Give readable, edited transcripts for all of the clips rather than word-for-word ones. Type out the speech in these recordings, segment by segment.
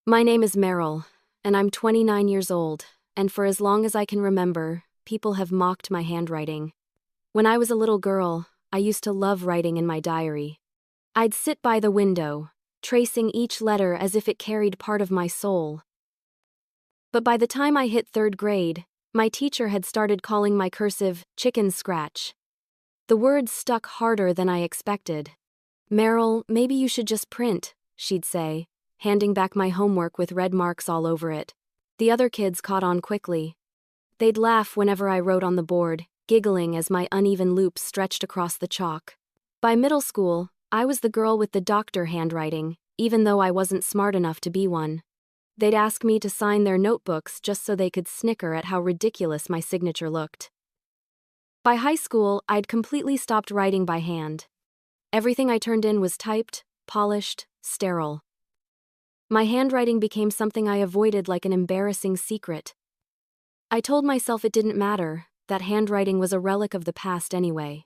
My name is Meryl, and I'm 29 years old, and for as long as I can remember, people have mocked my handwriting. When I was a little girl, I used to love writing in my diary. I'd sit by the window, tracing each letter as if it carried part of my soul. But by the time I hit third grade, my teacher had started calling my cursive chicken scratch. The words stuck harder than I expected. "Meryl, maybe you should just print," she'd say, handing back my homework with red marks all over it. The other kids caught on quickly. They'd laugh whenever I wrote on the board, giggling as my uneven loops stretched across the chalk. By middle school, I was the girl with the doctor handwriting, even though I wasn't smart enough to be one. They'd ask me to sign their notebooks just so they could snicker at how ridiculous my signature looked. By high school, I'd completely stopped writing by hand. Everything I turned in was typed, polished, sterile. My handwriting became something I avoided like an embarrassing secret. I told myself it didn't matter, that handwriting was a relic of the past anyway.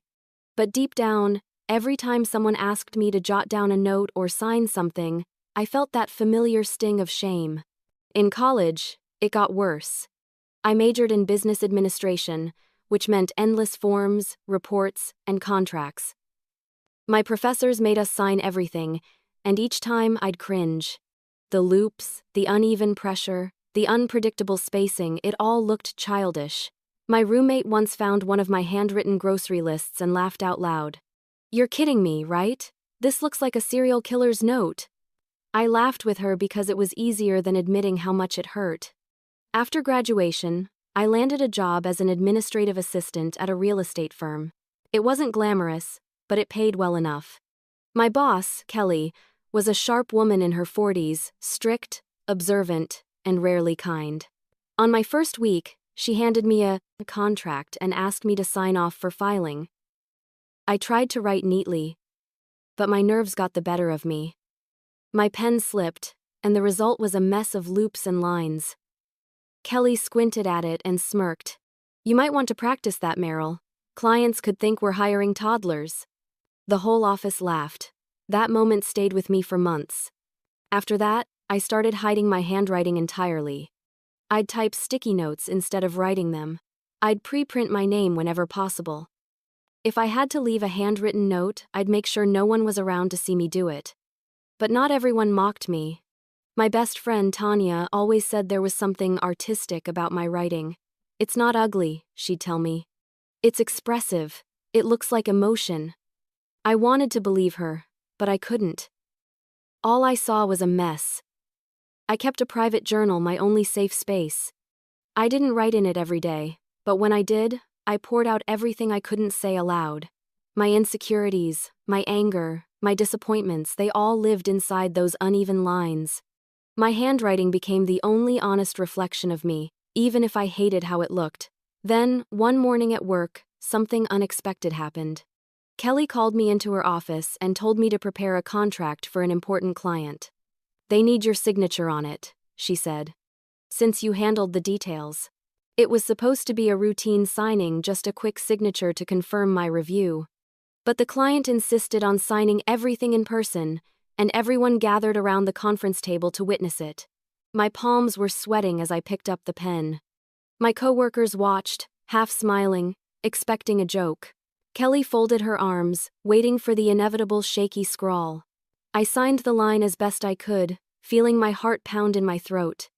But deep down, every time someone asked me to jot down a note or sign something, I felt that familiar sting of shame. In college, it got worse. I majored in business administration, which meant endless forms, reports, and contracts. My professors made us sign everything, and each time I'd cringe. The loops, the uneven pressure, the unpredictable spacing, it all looked childish. My roommate once found one of my handwritten grocery lists and laughed out loud. "You're kidding me, right? This looks like a serial killer's note." I laughed with her because it was easier than admitting how much it hurt. After graduation, I landed a job as an administrative assistant at a real estate firm. It wasn't glamorous, but it paid well enough. My boss, Kelly, was a sharp woman in her 40s, strict, observant, and rarely kind. On my first week, she handed me a contract and asked me to sign off for filing. I tried to write neatly, but my nerves got the better of me. My pen slipped, and the result was a mess of loops and lines. Kelly squinted at it and smirked. "You might want to practice that, Meryl. Clients could think we're hiring toddlers." The whole office laughed. That moment stayed with me for months. After that, I started hiding my handwriting entirely. I'd type sticky notes instead of writing them. I'd pre-print my name whenever possible. If I had to leave a handwritten note, I'd make sure no one was around to see me do it. But not everyone mocked me. My best friend, Tanya, always said there was something artistic about my writing. "It's not ugly," she'd tell me. "It's expressive. It looks like emotion." I wanted to believe her, but I couldn't. All I saw was a mess. I kept a private journal, my only safe space. I didn't write in it every day, but when I did, I poured out everything I couldn't say aloud. My insecurities, my anger, my disappointments, they all lived inside those uneven lines. My handwriting became the only honest reflection of me, even if I hated how it looked. Then, one morning at work, something unexpected happened. Kelly called me into her office and told me to prepare a contract for an important client. "They need your signature on it," she said, "since you handled the details." It was supposed to be a routine signing, just a quick signature to confirm my review. But the client insisted on signing everything in person, and everyone gathered around the conference table to witness it. My palms were sweating as I picked up the pen. My coworkers watched, half smiling, expecting a joke. Kelly folded her arms, waiting for the inevitable shaky scrawl. I signed the line as best I could, feeling my heart pound in my throat.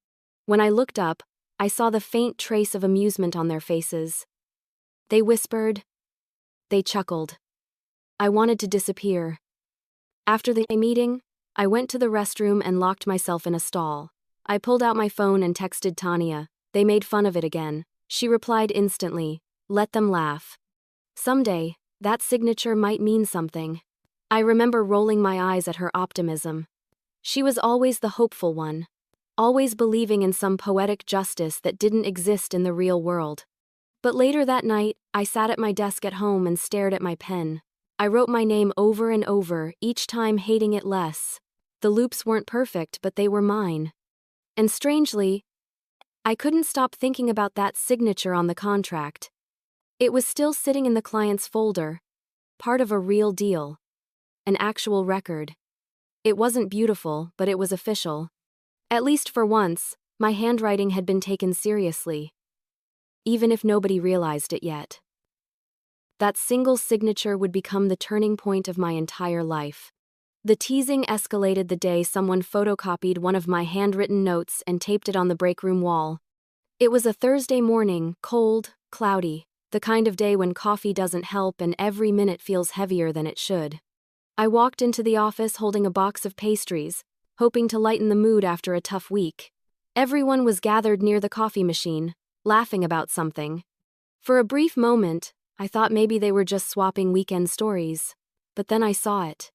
When I looked up, I saw the faint trace of amusement on their faces. They whispered. They chuckled. I wanted to disappear. After the meeting, I went to the restroom and locked myself in a stall. I pulled out my phone and texted Tanya. They made fun of it again. She replied instantly, "Let them laugh. Someday, that signature might mean something." I remember rolling my eyes at her optimism. She was always the hopeful one, always believing in some poetic justice that didn't exist in the real world. But later that night, I sat at my desk at home and stared at my pen. I wrote my name over and over, each time hating it less. The loops weren't perfect, but they were mine. And strangely, I couldn't stop thinking about that signature on the contract. It was still sitting in the client's folder, part of a real deal, an actual record. It wasn't beautiful, but it was official. At least for once, my handwriting had been taken seriously, even if nobody realized it yet. That single signature would become the turning point of my entire life. The teasing escalated the day someone photocopied one of my handwritten notes and taped it on the break room wall. It was a Thursday morning, cold, cloudy, the kind of day when coffee doesn't help and every minute feels heavier than it should. I walked into the office holding a box of pastries, hoping to lighten the mood after a tough week. Everyone was gathered near the coffee machine, laughing about something. For a brief moment, I thought maybe they were just swapping weekend stories. But then I saw it.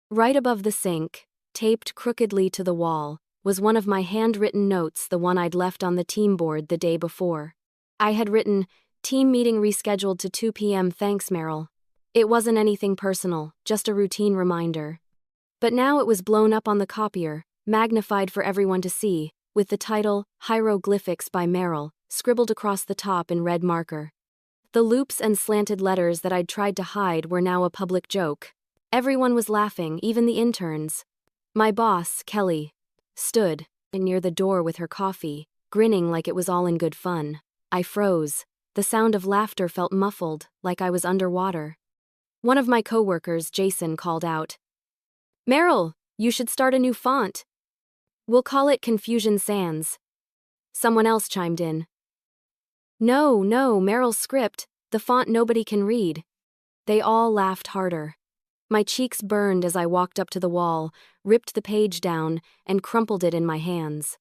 Right above the sink, taped crookedly to the wall, was one of my handwritten notes, the one I'd left on the team board the day before. I had written, "Team meeting rescheduled to 2 p.m. Thanks, Meryl." It wasn't anything personal, just a routine reminder. But now it was blown up on the copier, magnified for everyone to see, with the title, Hieroglyphics by Meryl, scribbled across the top in red marker. The loops and slanted letters that I'd tried to hide were now a public joke. Everyone was laughing, even the interns. My boss, Kelly, stood near the door with her coffee, grinning like it was all in good fun. I froze. The sound of laughter felt muffled, like I was underwater. One of my coworkers, Jason, called out, "Meryl, you should start a new font. We'll call it Confusion Sans." Someone else chimed in. No, Meryl's script, the font nobody can read." They all laughed harder. My cheeks burned as I walked up to the wall, ripped the page down, and crumpled it in my hands.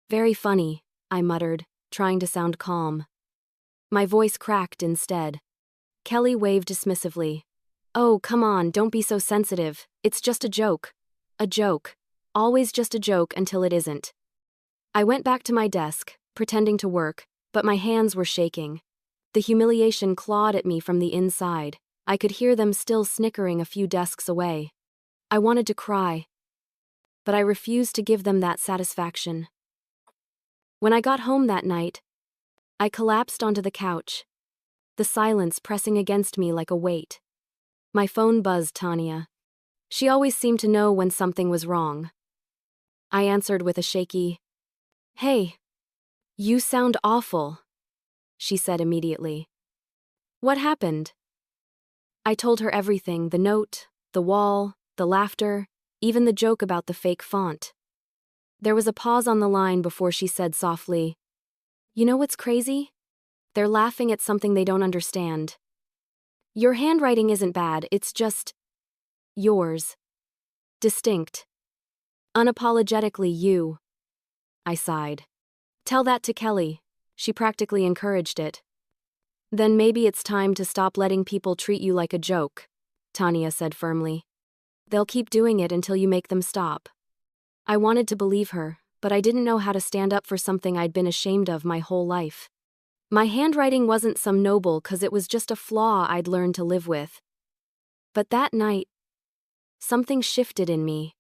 "Very funny," I muttered, trying to sound calm. My voice cracked instead. Kelly waved dismissively. "Oh, come on, don't be so sensitive. It's just a joke." A joke. Always just a joke until it isn't. I went back to my desk, pretending to work, but my hands were shaking. The humiliation clawed at me from the inside. I could hear them still snickering a few desks away. I wanted to cry, but I refused to give them that satisfaction. When I got home that night, I collapsed onto the couch, the silence pressing against me like a weight. My phone buzzed Tanya. She always seemed to know when something was wrong. I answered with a shaky, "Hey, you sound awful," she said immediately. "What happened?" I told her everything, the note, the wall, the laughter, even the joke about the fake font. There was a pause on the line before she said softly, "You know what's crazy? They're laughing at something they don't understand. Your handwriting isn't bad, it's just yours. Distinct. Unapologetically you." I sighed. "Tell that to Kelly." She practically encouraged it. "Then maybe it's time to stop letting people treat you like a joke," Tanya said firmly. "They'll keep doing it until you make them stop." I wanted to believe her, but I didn't know how to stand up for something I'd been ashamed of my whole life. My handwriting wasn't some noble 'cause it was just a flaw I'd learned to live with. But that night, something shifted in me.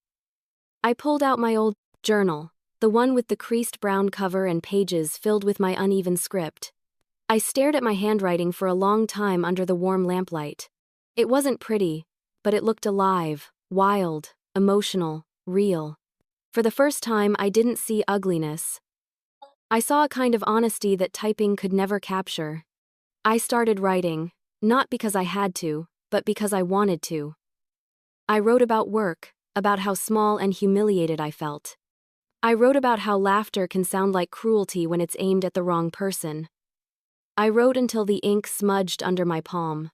I pulled out my old journal, the one with the creased brown cover and pages filled with my uneven script. I stared at my handwriting for a long time under the warm lamplight. It wasn't pretty, but it looked alive, wild, emotional, real. For the first time, I didn't see ugliness. I saw a kind of honesty that typing could never capture. I started writing, not because I had to, but because I wanted to. I wrote about work, about how small and humiliated I felt. I wrote about how laughter can sound like cruelty when it's aimed at the wrong person. I wrote until the ink smudged under my palm.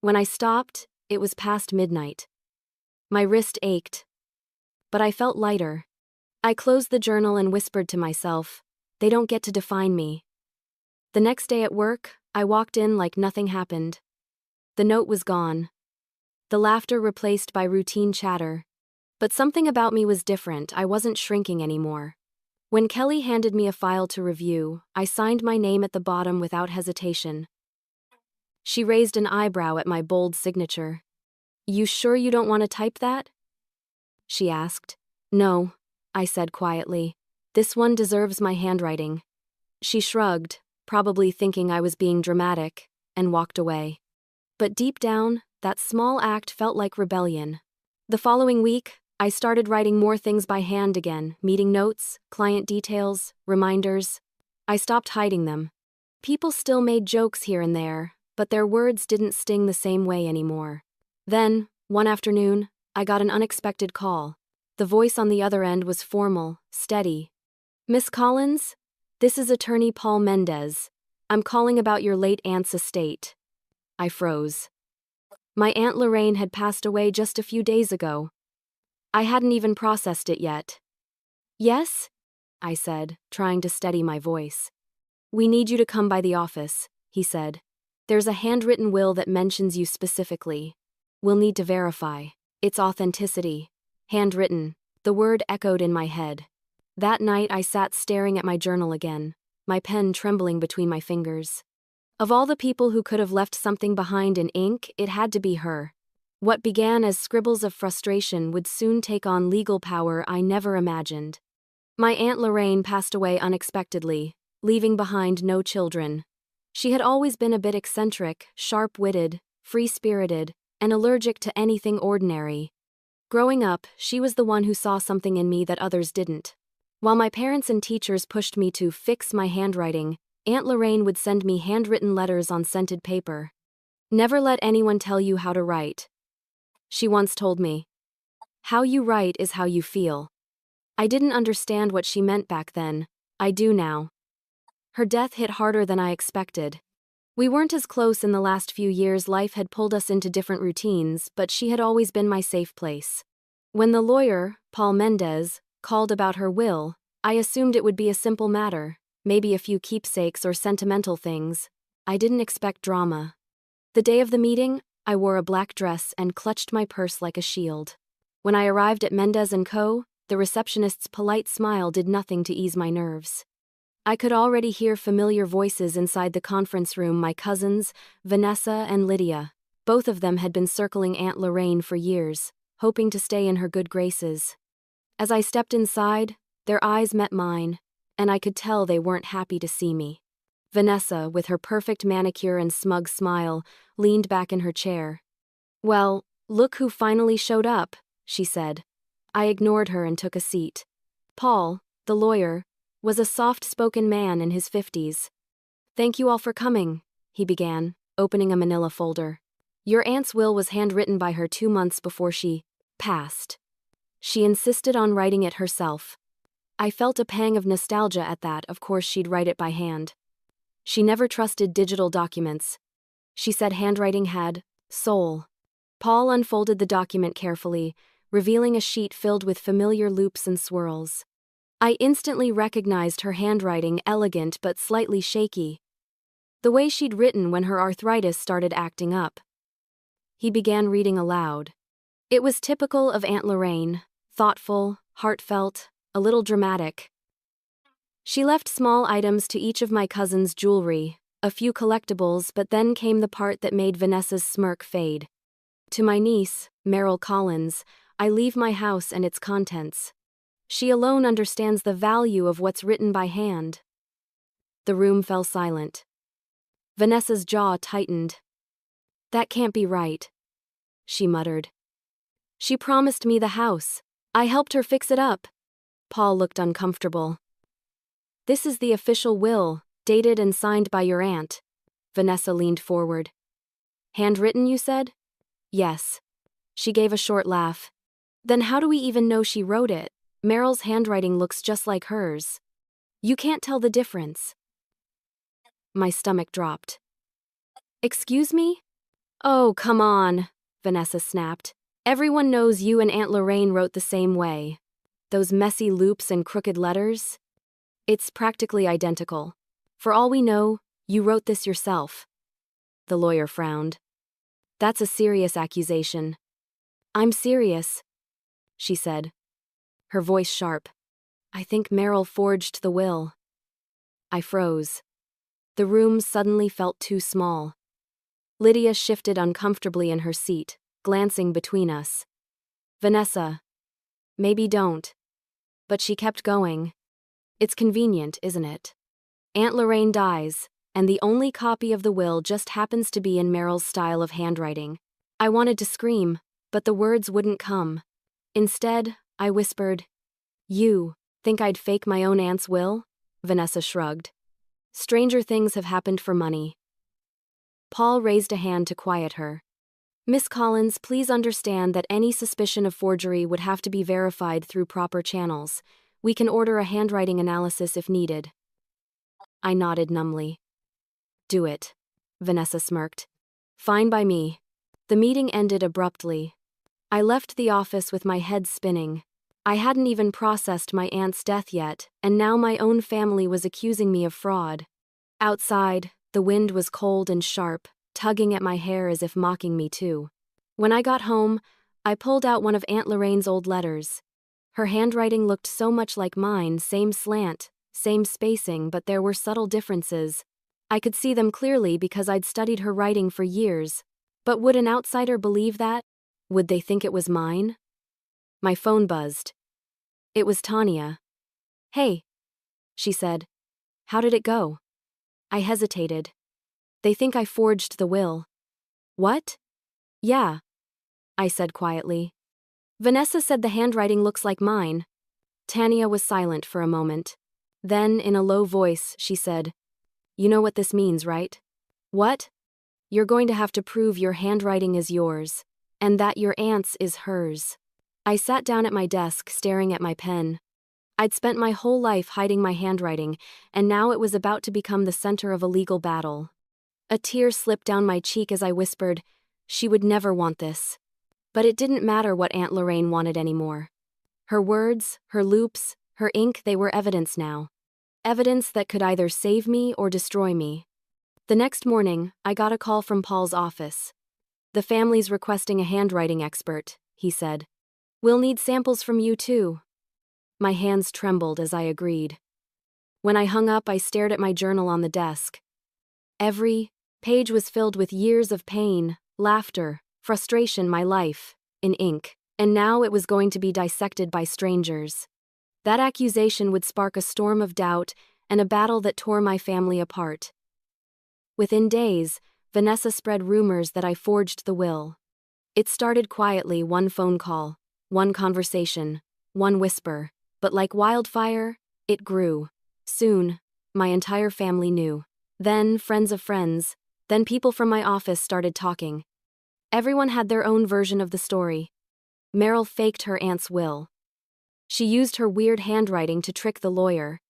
When I stopped, it was past midnight. My wrist ached, but I felt lighter. I closed the journal and whispered to myself, "They don't get to define me." The next day at work, I walked in like nothing happened. The note was gone. The laughter replaced by routine chatter. But something about me was different. I wasn't shrinking anymore. When Kelly handed me a file to review, I signed my name at the bottom without hesitation. She raised an eyebrow at my bold signature. "You sure you don't want to type that?" she asked. "No," I said quietly. "This one deserves my handwriting." She shrugged, probably thinking I was being dramatic, and walked away. But deep down, that small act felt like rebellion. The following week, I started writing more things by hand again, meeting notes, client details, reminders. I stopped hiding them. People still made jokes here and there, but their words didn't sting the same way anymore. Then, one afternoon, I got an unexpected call. The voice on the other end was formal, steady. "Miss Collins? This is attorney Paul Mendez. I'm calling about your late aunt's estate." I froze. My Aunt Lorraine had passed away just a few days ago. I hadn't even processed it yet. "Yes?" I said, trying to steady my voice. "We need you to come by the office," he said. "There's a handwritten will that mentions you specifically. We'll need to verify its authenticity." Handwritten. The word echoed in my head. That night I sat staring at my journal again, my pen trembling between my fingers. Of all the people who could have left something behind in ink, it had to be her. What began as scribbles of frustration would soon take on legal power I never imagined. My Aunt Lorraine passed away unexpectedly, leaving behind no children. She had always been a bit eccentric, sharp-witted, free-spirited, and allergic to anything ordinary. Growing up, she was the one who saw something in me that others didn't. While my parents and teachers pushed me to fix my handwriting, Aunt Lorraine would send me handwritten letters on scented paper. "Never let anyone tell you how to write," she once told me. "How you write is how you feel." I didn't understand what she meant back then. I do now. Her death hit harder than I expected. We weren't as close in the last few years. Life had pulled us into different routines, but she had always been my safe place. When the lawyer, Paul Mendez, called about her will, I assumed it would be a simple matter, maybe a few keepsakes or sentimental things. I didn't expect drama. The day of the meeting, I wore a black dress and clutched my purse like a shield. When I arrived at Mendez & Co., the receptionist's polite smile did nothing to ease my nerves. I could already hear familiar voices inside the conference room. My cousins, Vanessa and Lydia. Both of them had been circling Aunt Lorraine for years, hoping to stay in her good graces. As I stepped inside, their eyes met mine, and I could tell they weren't happy to see me. Vanessa, with her perfect manicure and smug smile, leaned back in her chair. "Well, look who finally showed up," she said. I ignored her and took a seat. Paul, the lawyer, was a soft-spoken man in his 50s. "Thank you all for coming," he began, opening a manila folder. "Your aunt's will was handwritten by her 2 months before she passed. She insisted on writing it herself." I felt a pang of nostalgia at that. Of course she'd write it by hand. She never trusted digital documents. She said handwriting had soul. Paul unfolded the document carefully, revealing a sheet filled with familiar loops and swirls. I instantly recognized her handwriting, elegant but slightly shaky. The way she'd written when her arthritis started acting up. He began reading aloud. It was typical of Aunt Lorraine, thoughtful, heartfelt, a little dramatic. She left small items to each of my cousins' jewelry, a few collectibles, but then came the part that made Vanessa's smirk fade. "To my niece, Meryl Collins, I leave my house and its contents. She alone understands the value of what's written by hand." The room fell silent. Vanessa's jaw tightened. "That can't be right," she muttered. "She promised me the house. I helped her fix it up." Paul looked uncomfortable. "This is the official will, dated and signed by your aunt." Vanessa leaned forward. "Handwritten, you said?" "Yes." She gave a short laugh. "Then how do we even know she wrote it? Meryl's handwriting looks just like hers. You can't tell the difference." My stomach dropped. "Excuse me?" "Oh, come on," Vanessa snapped. "Everyone knows you and Aunt Lorraine wrote the same way. Those messy loops and crooked letters? It's practically identical. For all we know, you wrote this yourself." The lawyer frowned. "That's a serious accusation." "I'm serious," she said, her voice sharp. "I think Meryl forged the will." I froze. The room suddenly felt too small. Lydia shifted uncomfortably in her seat, glancing between us. "Vanessa, maybe don't." But she kept going. "It's convenient, isn't it? Aunt Lorraine dies, and the only copy of the will just happens to be in Meryl's style of handwriting." I wanted to scream, but the words wouldn't come. Instead, I whispered, "You think I'd fake my own aunt's will?" Vanessa shrugged. "Stranger things have happened for money." Paul raised a hand to quiet her. "Miss Collins, please understand that any suspicion of forgery would have to be verified through proper channels. We can order a handwriting analysis if needed." I nodded numbly. "Do it," Vanessa smirked. "Fine by me." The meeting ended abruptly. I left the office with my head spinning. I hadn't even processed my aunt's death yet, and now my own family was accusing me of fraud. Outside, the wind was cold and sharp, tugging at my hair as if mocking me too. When I got home, I pulled out one of Aunt Lorraine's old letters. Her handwriting looked so much like mine, same slant, same spacing, but there were subtle differences. I could see them clearly because I'd studied her writing for years. But would an outsider believe that? Would they think it was mine? My phone buzzed. It was Tanya. "Hey," she said. "How did it go?" I hesitated. "They think I forged the will." "What?" "Yeah," I said quietly. "Vanessa said the handwriting looks like mine." Tanya was silent for a moment. Then, in a low voice, she said, "You know what this means, right?" "What?" "You're going to have to prove your handwriting is yours, and that your aunt's is hers." I sat down at my desk, staring at my pen. I'd spent my whole life hiding my handwriting, and now it was about to become the center of a legal battle. A tear slipped down my cheek as I whispered, "She would never want this." But it didn't matter what Aunt Lorraine wanted anymore. Her words, her loops, her ink, they were evidence now. Evidence that could either save me or destroy me. The next morning, I got a call from Paul's office. "The family's requesting a handwriting expert," he said. "We'll need samples from you too." My hands trembled as I agreed. When I hung up, I stared at my journal on the desk. Every page was filled with years of pain, laughter, frustration, my life, in ink. And now it was going to be dissected by strangers. That accusation would spark a storm of doubt and a battle that tore my family apart. Within days, Vanessa spread rumors that I forged the will. It started quietly, one phone call, one conversation, one whisper, but like wildfire, it grew. Soon, my entire family knew. Then, friends of friends, then people from my office started talking. Everyone had their own version of the story. Meryl faked her aunt's will. She used her weird handwriting to trick the lawyer.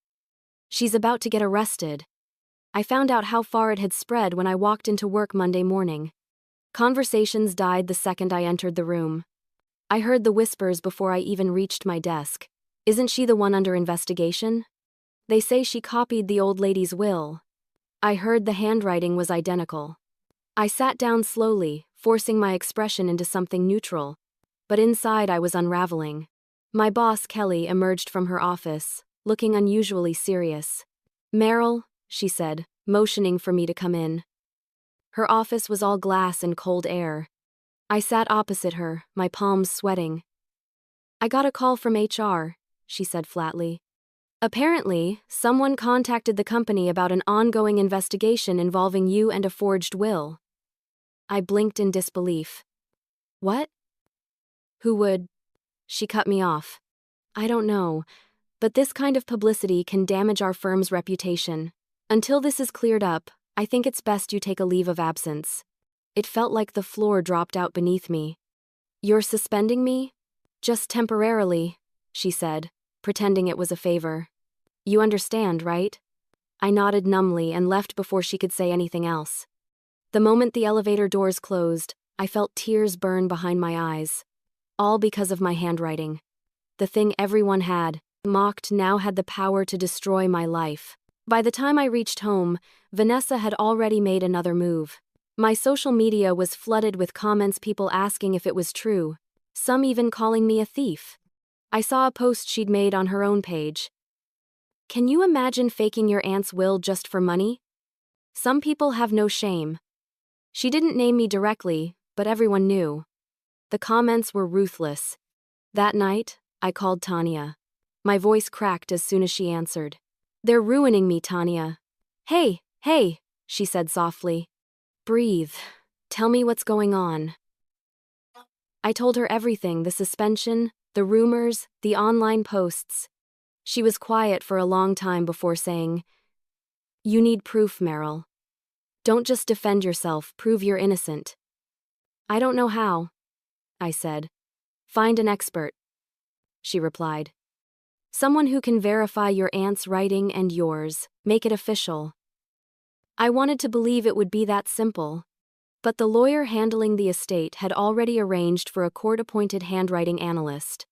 She's about to get arrested. I found out how far it had spread when I walked into work Monday morning. Conversations died the second I entered the room. I heard the whispers before I even reached my desk. "Isn't she the one under investigation? They say she copied the old lady's will." I heard the handwriting was identical. I sat down slowly, forcing my expression into something neutral. But inside I was unraveling. My boss, Kelly, emerged from her office, looking unusually serious. "Meryl," she said, motioning for me to come in. Her office was all glass and cold air. I sat opposite her, my palms sweating. "I got a call from HR," she said flatly. "Apparently, someone contacted the company about an ongoing investigation involving you and a forged will." I blinked in disbelief. "What? Who would?" She cut me off. "I don't know, but this kind of publicity can damage our firm's reputation. Until this is cleared up, I think it's best you take a leave of absence." It felt like the floor dropped out beneath me. "You're suspending me?" "Just temporarily," she said, pretending it was a favor. "You understand, right?" I nodded numbly and left before she could say anything else. The moment the elevator doors closed, I felt tears burn behind my eyes. All because of my handwriting. The thing everyone had mocked now had the power to destroy my life. By the time I reached home, Vanessa had already made another move. My social media was flooded with comments, people asking if it was true, some even calling me a thief. I saw a post she'd made on her own page. "Can you imagine faking your aunt's will just for money? Some people have no shame." She didn't name me directly, but everyone knew. The comments were ruthless. That night, I called Tanya. My voice cracked as soon as she answered. "They're ruining me, Tanya." Hey," she said softly. "Breathe. Tell me what's going on." I told her everything, the suspension, The rumors, the online posts. She was quiet for a long time before saying, "You need proof, Meryl. Don't just defend yourself, prove you're innocent." "I don't know how," I said. "Find an expert," she replied. "Someone who can verify your aunt's writing and yours, make it official." I wanted to believe it would be that simple. But the lawyer handling the estate had already arranged for a court-appointed handwriting analyst.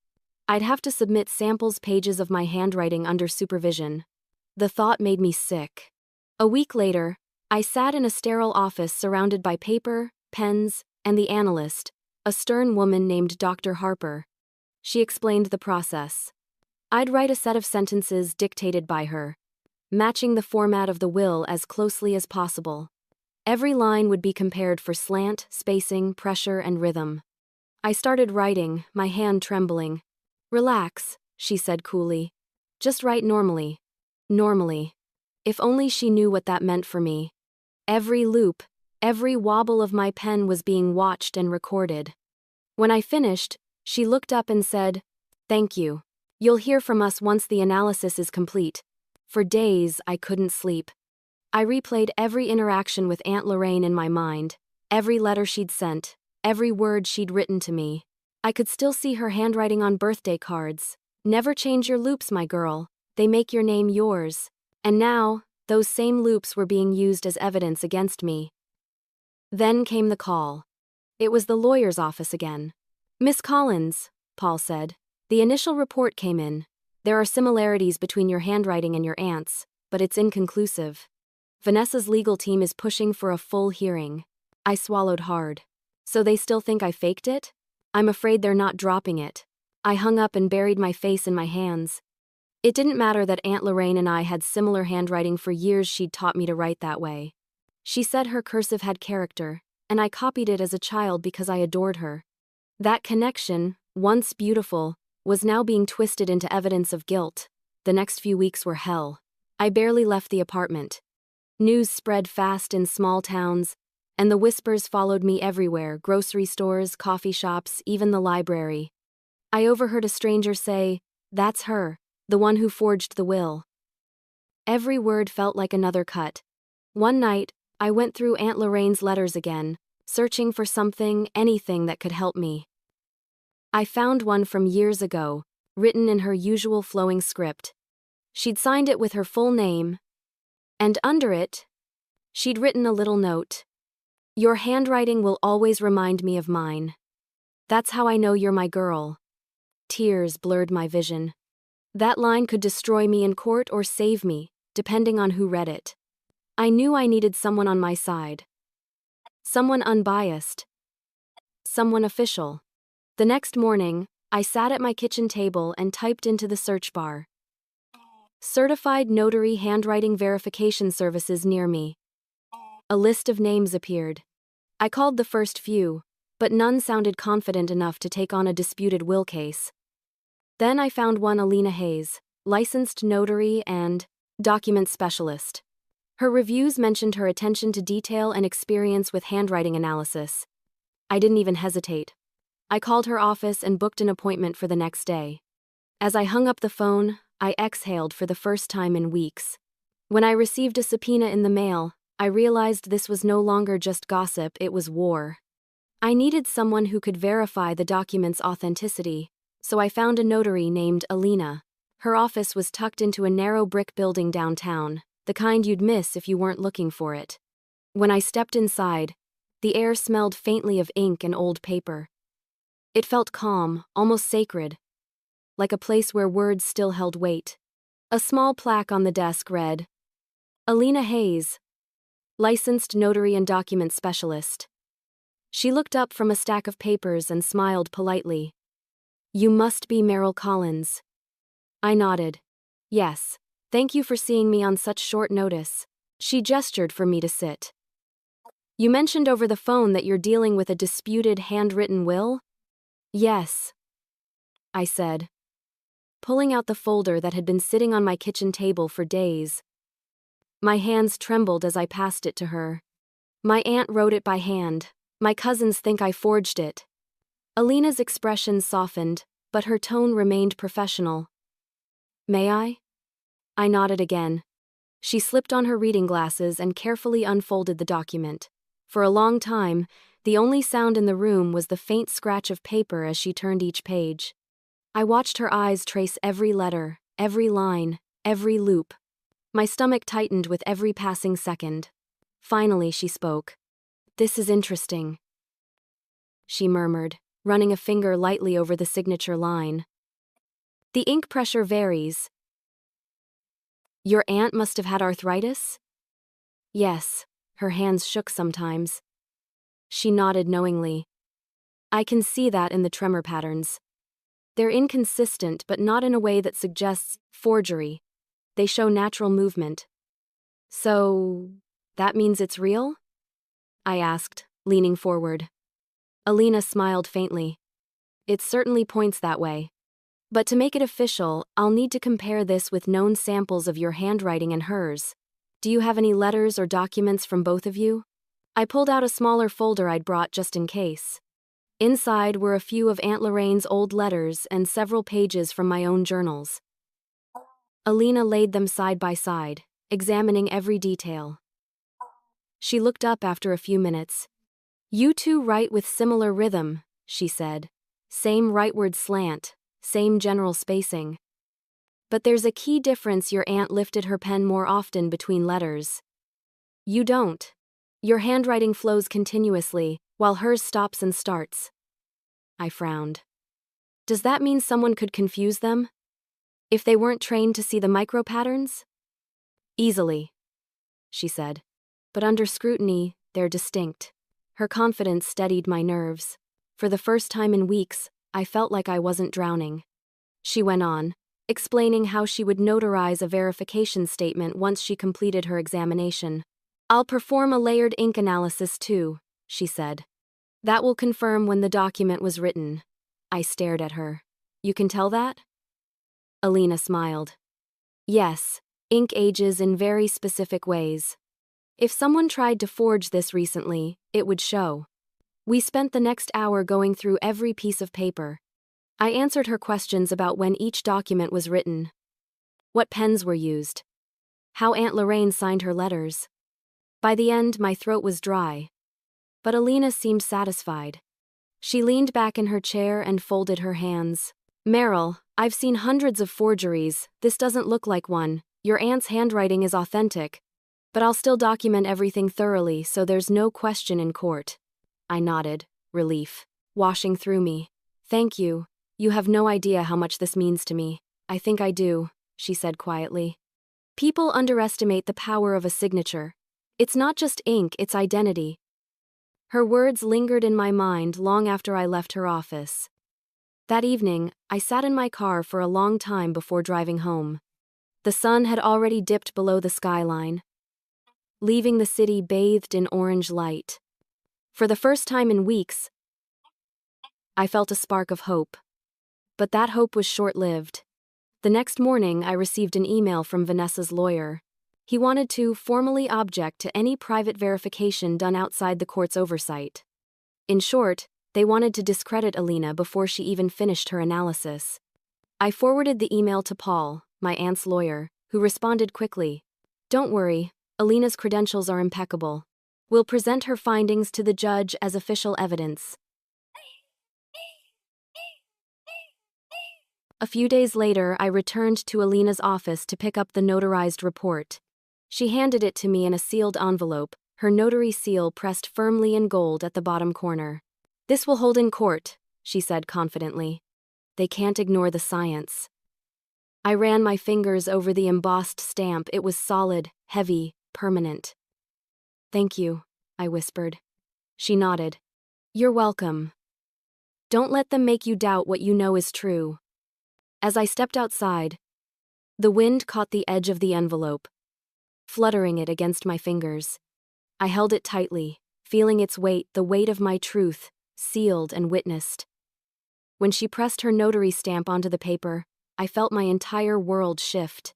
I'd have to submit samples pages of my handwriting under supervision. The thought made me sick. A week later, I sat in a sterile office surrounded by paper, pens, and the analyst, a stern woman named Dr. Harper. She explained the process. I'd write a set of sentences dictated by her, matching the format of the will as closely as possible. Every line would be compared for slant, spacing, pressure, and rhythm. I started writing, my hand trembling. "Relax," she said coolly. "Just write normally." Normally. If only she knew what that meant for me. Every loop, every wobble of my pen was being watched and recorded. When I finished, she looked up and said, "Thank you. You'll hear from us once the analysis is complete." For days, I couldn't sleep. I replayed every interaction with Aunt Lorraine in my mind, every letter she'd sent, every word she'd written to me. I could still see her handwriting on birthday cards. "Never change your loops, my girl. They make your name yours." And now, those same loops were being used as evidence against me. Then came the call. It was the lawyer's office again. "Miss Collins," Paul said. "The initial report came in. There are similarities between your handwriting and your aunt's, but it's inconclusive. Vanessa's legal team is pushing for a full hearing." I swallowed hard. So they still think I faked it? I'm afraid they're not dropping it. I hung up and buried my face in my hands. It didn't matter that Aunt Lorraine and I had similar handwriting. For years she'd taught me to write that way. She said her cursive had character, and I copied it as a child because I adored her. That connection, once beautiful, was now being twisted into evidence of guilt. The next few weeks were hell. I barely left the apartment. News spread fast in small towns, and the whispers followed me everywhere: grocery stores, coffee shops, even the library. I overheard a stranger say, "That's her, the one who forged the will." Every word felt like another cut. One night, I went through Aunt Lorraine's letters again, searching for something, anything that could help me. I found one from years ago, written in her usual flowing script. She'd signed it with her full name, and under it, she'd written a little note. "Your handwriting will always remind me of mine. That's how I know you're my girl." Tears blurred my vision. That line could destroy me in court or save me, depending on who read it. I knew I needed someone on my side. Someone unbiased. Someone official. The next morning, I sat at my kitchen table and typed into the search bar, "Certified Notary Handwriting Verification Services near me." A list of names appeared. I called the first few, but none sounded confident enough to take on a disputed will case. Then I found one: Alina Hayes, licensed notary and document specialist. Her reviews mentioned her attention to detail and experience with handwriting analysis. I didn't even hesitate. I called her office and booked an appointment for the next day. As I hung up the phone, I exhaled for the first time in weeks. When I received a subpoena in the mail, I realized this was no longer just gossip, it was war. I needed someone who could verify the document's authenticity, so I found a notary named Alina. Her office was tucked into a narrow brick building downtown, the kind you'd miss if you weren't looking for it. When I stepped inside, the air smelled faintly of ink and old paper. It felt calm, almost sacred, like a place where words still held weight. A small plaque on the desk read, "Alina Hayes, licensed notary and document specialist." She looked up from a stack of papers and smiled politely. "You must be Meryl Collins." I nodded. "Yes, thank you for seeing me on such short notice." She gestured for me to sit. "You mentioned over the phone that you're dealing with a disputed handwritten will?" "Yes," I said, pulling out the folder that had been sitting on my kitchen table for days. My hands trembled as I passed it to her. "My aunt wrote it by hand. My cousins think I forged it." Alina's expression softened. but her tone remained professional. "May I?" I nodded again. She slipped on her reading glasses and carefully unfolded the document. For a long time, the only sound in the room was the faint scratch of paper as she turned each page. I watched her eyes trace every letter, every line, every loop. My stomach tightened with every passing second. Finally, she spoke. "This is interesting," she murmured, running a finger lightly over the signature line. "The ink pressure varies. Your aunt must have had arthritis?" "Yes, her hands shook sometimes." She nodded knowingly. "I can see that in the tremor patterns. They're inconsistent, but not in a way that suggests forgery. They show natural movement." "So, that means it's real?" I asked, leaning forward. Alina smiled faintly. "It certainly points that way. But to make it official, I'll need to compare this with known samples of your handwriting and hers. Do you have any letters or documents from both of you?" I pulled out a smaller folder I'd brought just in case. Inside were a few of Aunt Lorraine's old letters and several pages from my own journals. Alina laid them side by side, examining every detail. She looked up after a few minutes. "You two write with similar rhythm," she said. "Same rightward slant, same general spacing. But there's a key difference: your aunt lifted her pen more often between letters. You don't. Your handwriting flows continuously, while hers stops and starts." I frowned. "Does that mean someone could confuse them? If they weren't trained to see the micro-patterns?" "Easily," she said. "But under scrutiny, they're distinct." Her confidence steadied my nerves. For the first time in weeks, I felt like I wasn't drowning. She went on, explaining how she would notarize a verification statement once she completed her examination. "I'll perform a layered ink analysis too," she said. "That will confirm when the document was written." I stared at her. "You can tell that?" Alina smiled. "Yes, ink ages in very specific ways. If someone tried to forge this recently, it would show." We spent the next hour going through every piece of paper. I answered her questions about when each document was written, what pens were used, how Aunt Lorraine signed her letters. By the end, my throat was dry. But Alina seemed satisfied. She leaned back in her chair and folded her hands. "Meryl, I've seen hundreds of forgeries. This doesn't look like one. Your aunt's handwriting is authentic. But I'll still document everything thoroughly so there's no question in court." I nodded, relief washing through me. "Thank you. You have no idea how much this means to me." "I think I do," she said quietly. "People underestimate the power of a signature. It's not just ink, it's identity." Her words lingered in my mind long after I left her office. That evening, I sat in my car for a long time before driving home. The sun had already dipped below the skyline, leaving the city bathed in orange light. For the first time in weeks, I felt a spark of hope. But that hope was short-lived. The next morning, I received an email from Vanessa's lawyer. He wanted to formally object to any private verification done outside the court's oversight. In short, they wanted to discredit Alina before she even finished her analysis. I forwarded the email to Paul, my aunt's lawyer, who responded quickly. "Don't worry, Alina's credentials are impeccable. We'll present her findings to the judge as official evidence." A few days later, I returned to Alina's office to pick up the notarized report. She handed it to me in a sealed envelope, her notary seal pressed firmly in gold at the bottom corner. "This will hold in court," she said confidently. "They can't ignore the science." I ran my fingers over the embossed stamp. It was solid, heavy, permanent. "Thank you," I whispered. She nodded. "You're welcome. Don't let them make you doubt what you know is true." As I stepped outside, the wind caught the edge of the envelope, fluttering it against my fingers. I held it tightly, feeling its weight, the weight of my truth, sealed and witnessed. When she pressed her notary stamp onto the paper, I felt my entire world shift.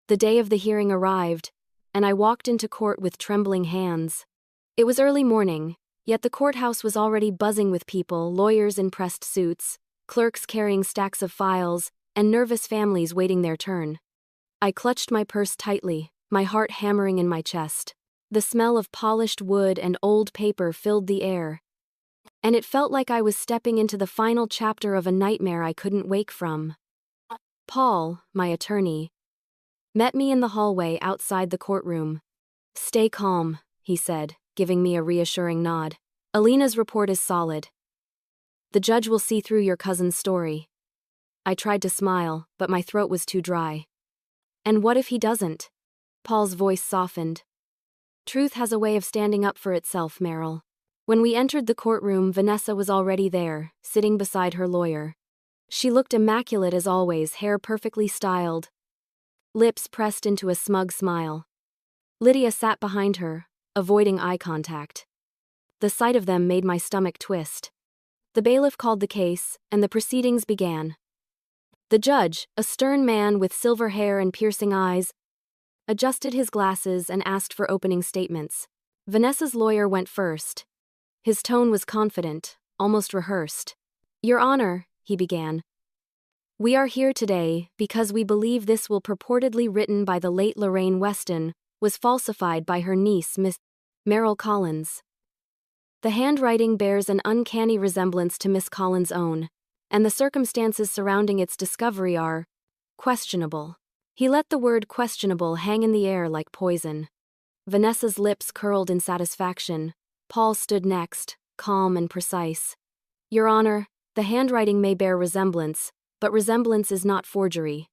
The day of the hearing arrived, and I walked into court with trembling hands. It was early morning, yet the courthouse was already buzzing with people, lawyers in pressed suits, clerks carrying stacks of files, and nervous families waiting their turn. I clutched my purse tightly, my heart hammering in my chest. The smell of polished wood and old paper filled the air, and it felt like I was stepping into the final chapter of a nightmare I couldn't wake from. Paul, my attorney, met me in the hallway outside the courtroom. "Stay calm," he said, giving me a reassuring nod. "Alina's report is solid. The judge will see through your cousin's story." I tried to smile, but my throat was too dry. "And what if he doesn't?" Paul's voice softened. "Truth has a way of standing up for itself, Meryl." When we entered the courtroom, Vanessa was already there, sitting beside her lawyer. She looked immaculate as always, hair perfectly styled, lips pressed into a smug smile. Lydia sat behind her, avoiding eye contact. The sight of them made my stomach twist. The bailiff called the case, and the proceedings began. The judge, a stern man with silver hair and piercing eyes, adjusted his glasses and asked for opening statements. Vanessa's lawyer went first. His tone was confident, almost rehearsed. "Your Honor," he began, "we are here today because we believe this will purportedly written by the late Lorraine Weston was falsified by her niece, Miss Meryl Collins. The handwriting bears an uncanny resemblance to Miss Collins' own, and the circumstances surrounding its discovery are questionable." He let the word questionable hang in the air like poison. Vanessa's lips curled in satisfaction. Paul stood next, calm and precise. "Your Honor, the handwriting may bear resemblance, but resemblance is not forgery.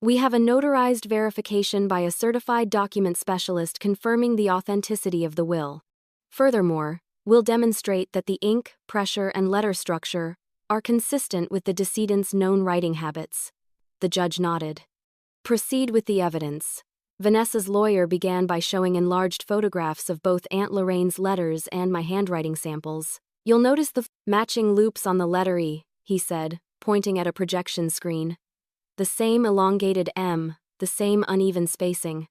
We have a notarized verification by a certified document specialist confirming the authenticity of the will. Furthermore, we'll demonstrate that the ink, pressure, and letter structure are consistent with the decedent's known writing habits." The judge nodded. "Proceed with the evidence." Vanessa's lawyer began by showing enlarged photographs of both Aunt Lorraine's letters and my handwriting samples. "You'll notice the matching loops on the letter E," he said, pointing at a projection screen. "The same elongated M, the same uneven spacing.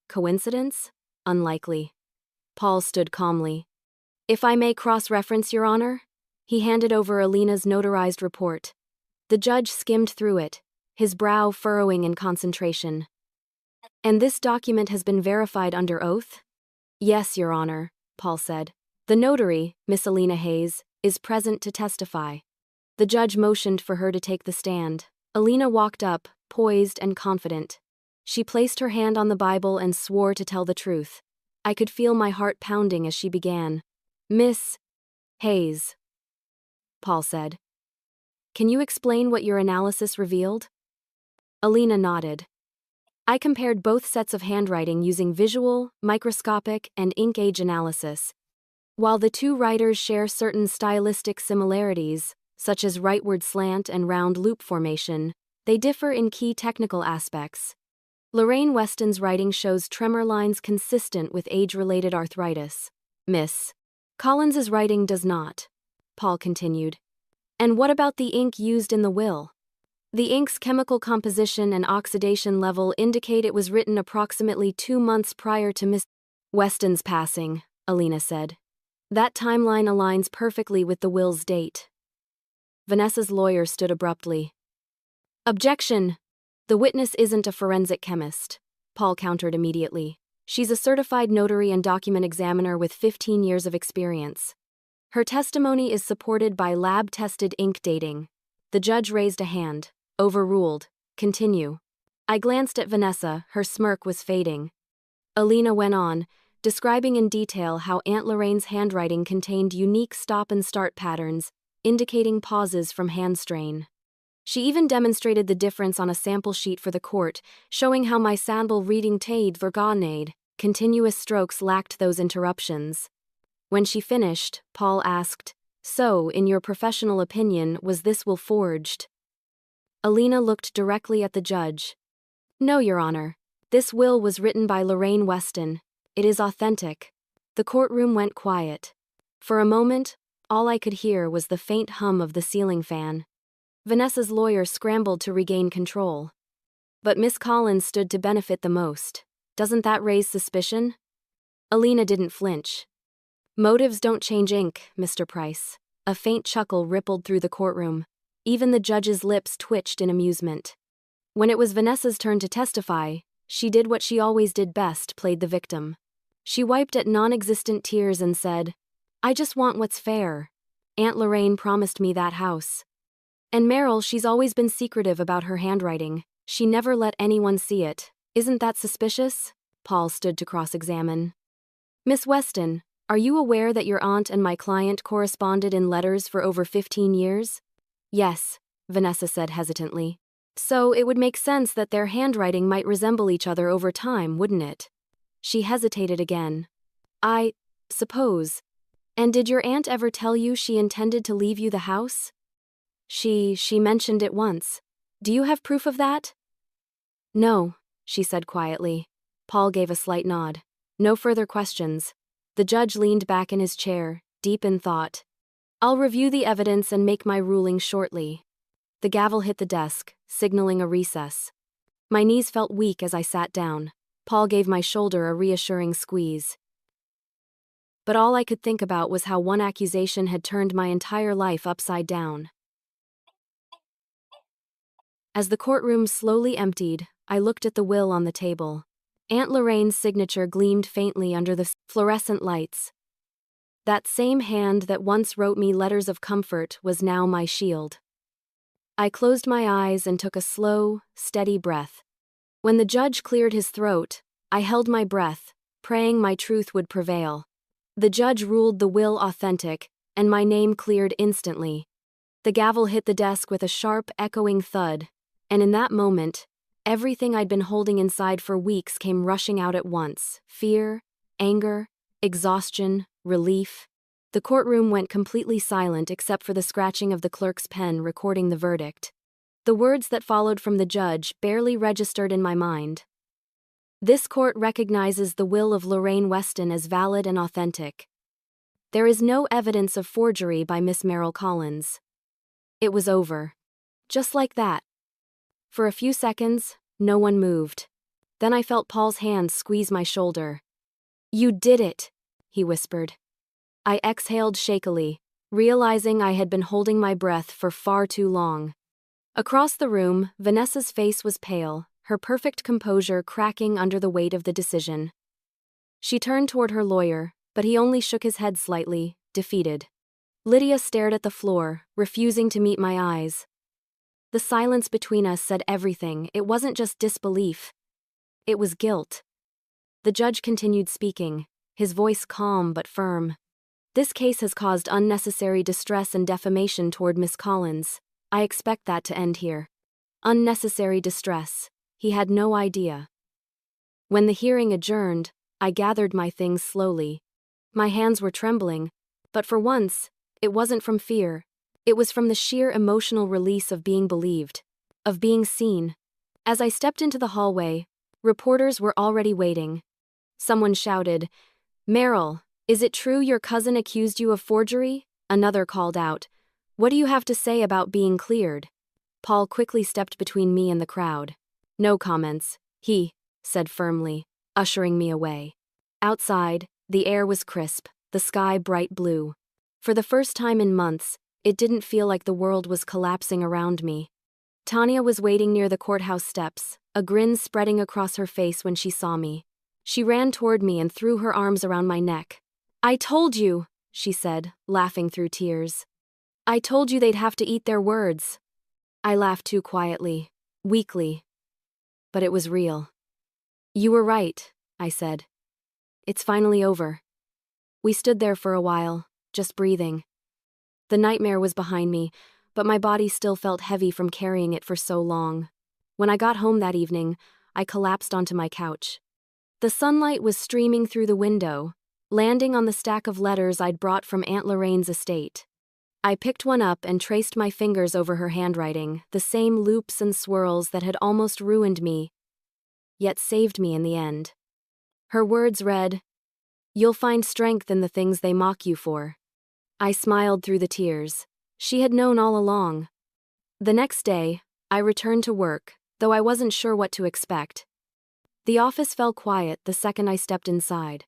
Coincidence? Unlikely." Paul stood calmly. "If I may cross-reference, Your Honor?" He handed over Alina's notarized report. The judge skimmed through it, his brow furrowing in concentration. "And this document has been verified under oath?" "Yes, Your Honor," Paul said. "The notary, Miss Alina Hayes, is present to testify." The judge motioned for her to take the stand. Alina walked up, poised and confident. She placed her hand on the Bible and swore to tell the truth. I could feel my heart pounding as she began. "Miss Hayes," Paul said, "can you explain what your analysis revealed?" Alina nodded. "I compared both sets of handwriting using visual, microscopic, and ink age analysis. While the two writers share certain stylistic similarities, such as rightward slant and round loop formation, they differ in key technical aspects. Lorraine Weston's writing shows tremor lines consistent with age-related arthritis. Miss Collins's writing does not," Paul continued. "And what about the ink used in the will?" "The ink's chemical composition and oxidation level indicate it was written approximately 2 months prior to Miss Weston's passing," Alina said. "That timeline aligns perfectly with the will's date." Vanessa's lawyer stood abruptly. "Objection! The witness isn't a forensic chemist," Paul countered immediately. "She's a certified notary and document examiner with 15 years of experience. Her testimony is supported by lab-tested ink dating." The judge raised a hand. "Overruled. Continue." I glanced at Vanessa, her smirk was fading. Alina went on, describing in detail how Aunt Lorraine's handwriting contained unique stop and start patterns, indicating pauses from hand strain. She even demonstrated the difference on a sample sheet for the court, showing how my sample reading taid verganade, continuous strokes lacked those interruptions. When she finished, Paul asked, "So, in your professional opinion, was this will forged?" Alina looked directly at the judge. "No, Your Honor. This will was written by Lorraine Weston. It is authentic." The courtroom went quiet. For a moment, all I could hear was the faint hum of the ceiling fan. Vanessa's lawyer scrambled to regain control. "But Miss Collins stood to benefit the most. Doesn't that raise suspicion?" Alina didn't flinch. "Motives don't change ink, Mr. Price." A faint chuckle rippled through the courtroom. Even the judge's lips twitched in amusement. When it was Vanessa's turn to testify, she did what she always did best, played the victim. She wiped at non-existent tears and said, "I just want what's fair. Aunt Lorraine promised me that house. And Meryl, she's always been secretive about her handwriting. She never let anyone see it. Isn't that suspicious?" Paul stood to cross-examine. "Miss Weston, are you aware that your aunt and my client corresponded in letters for over 15 years? Yes, Vanessa said hesitantly. So it would make sense that their handwriting might resemble each other over time, wouldn't it? She hesitated again. I suppose. And did your aunt ever tell you she intended to leave you the house? She mentioned it once. Do you have proof of that? No, she said quietly. Paul gave a slight nod. No further questions. The judge leaned back in his chair, deep in thought. I'll review the evidence and make my ruling shortly. The gavel hit the desk, signaling a recess. My knees felt weak as I sat down. Paul gave my shoulder a reassuring squeeze. But all I could think about was how one accusation had turned my entire life upside down. As the courtroom slowly emptied, I looked at the will on the table. Aunt Lorraine's signature gleamed faintly under the fluorescent lights. That same hand that once wrote me letters of comfort was now my shield. I closed my eyes and took a slow, steady breath. When the judge cleared his throat, I held my breath, praying my truth would prevail. The judge ruled the will authentic, and my name cleared instantly. The gavel hit the desk with a sharp, echoing thud, and in that moment, everything I'd been holding inside for weeks came rushing out at once. Fear, anger, exhaustion, relief. The courtroom went completely silent except for the scratching of the clerk's pen recording the verdict. The words that followed from the judge barely registered in my mind. This court recognizes the will of Lorraine Weston as valid and authentic. There is no evidence of forgery by Miss Meryl Collins. It was over. Just like that. For a few seconds, no one moved. Then I felt Paul's hand squeeze my shoulder. "You did it," he whispered. I exhaled shakily, realizing I had been holding my breath for far too long. Across the room, Vanessa's face was pale, her perfect composure cracking under the weight of the decision. She turned toward her lawyer, but he only shook his head slightly, defeated. Lydia stared at the floor, refusing to meet my eyes. The silence between us said everything. It wasn't just disbelief. It was guilt. The judge continued speaking, his voice calm but firm. This case has caused unnecessary distress and defamation toward Miss Collins. I expect that to end here. Unnecessary distress. He had no idea. When the hearing adjourned, I gathered my things slowly. My hands were trembling, but for once, it wasn't from fear. It was from the sheer emotional release of being believed, of being seen. As I stepped into the hallway, reporters were already waiting. Someone shouted, "Meryl, is it true your cousin accused you of forgery?" Another called out, "What do you have to say about being cleared?" Paul quickly stepped between me and the crowd. "No comments," he said firmly, ushering me away. Outside, the air was crisp, the sky bright blue. For the first time in months, it didn't feel like the world was collapsing around me. Tanya was waiting near the courthouse steps, a grin spreading across her face when she saw me. She ran toward me and threw her arms around my neck. "I told you," she said, laughing through tears. "I told you they'd have to eat their words." I laughed too quietly, weakly. But it was real. "You were right," I said. "It's finally over." We stood there for a while, just breathing. The nightmare was behind me, but my body still felt heavy from carrying it for so long. When I got home that evening, I collapsed onto my couch. The sunlight was streaming through the window, landing on the stack of letters I'd brought from Aunt Lorraine's estate. I picked one up and traced my fingers over her handwriting, the same loops and swirls that had almost ruined me, yet saved me in the end. Her words read, "You'll find strength in the things they mock you for." I smiled through the tears. She had known all along. The next day, I returned to work, though I wasn't sure what to expect. The office fell quiet the second I stepped inside.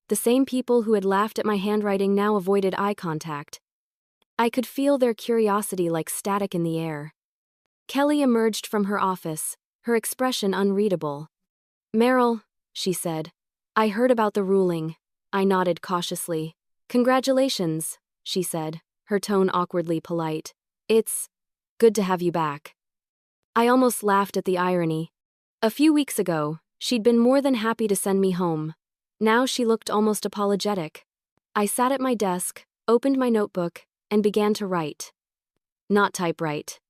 The same people who had laughed at my handwriting now avoided eye contact. I could feel their curiosity like static in the air. Kelly emerged from her office, her expression unreadable. "Meryl," she said. "I heard about the ruling." I nodded cautiously. "Congratulations," she said, her tone awkwardly polite. "It's good to have you back." I almost laughed at the irony. A few weeks ago, she'd been more than happy to send me home. Now she looked almost apologetic. I sat at my desk, opened my notebook, and began to write. Not typewrite.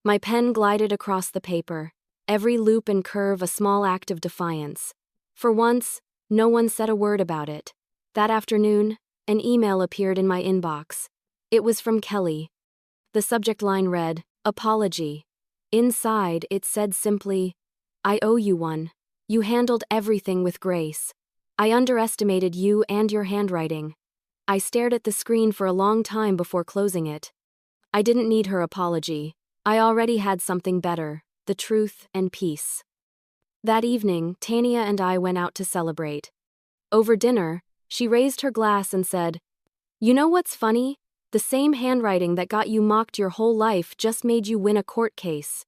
My pen glided across the paper, every loop and curve a small act of defiance. For once, no one said a word about it. That afternoon, an email appeared in my inbox. It was from Kelly. The subject line read, "Apology." Inside, it said simply, "I owe you one. You handled everything with grace. I underestimated you and your handwriting." I stared at the screen for a long time before closing it. I didn't need her apology. I already had something better, the truth and peace. That evening, Tanya and I went out to celebrate. Over dinner, she raised her glass and said, "You know what's funny? The same handwriting that got you mocked your whole life just made you win a court case."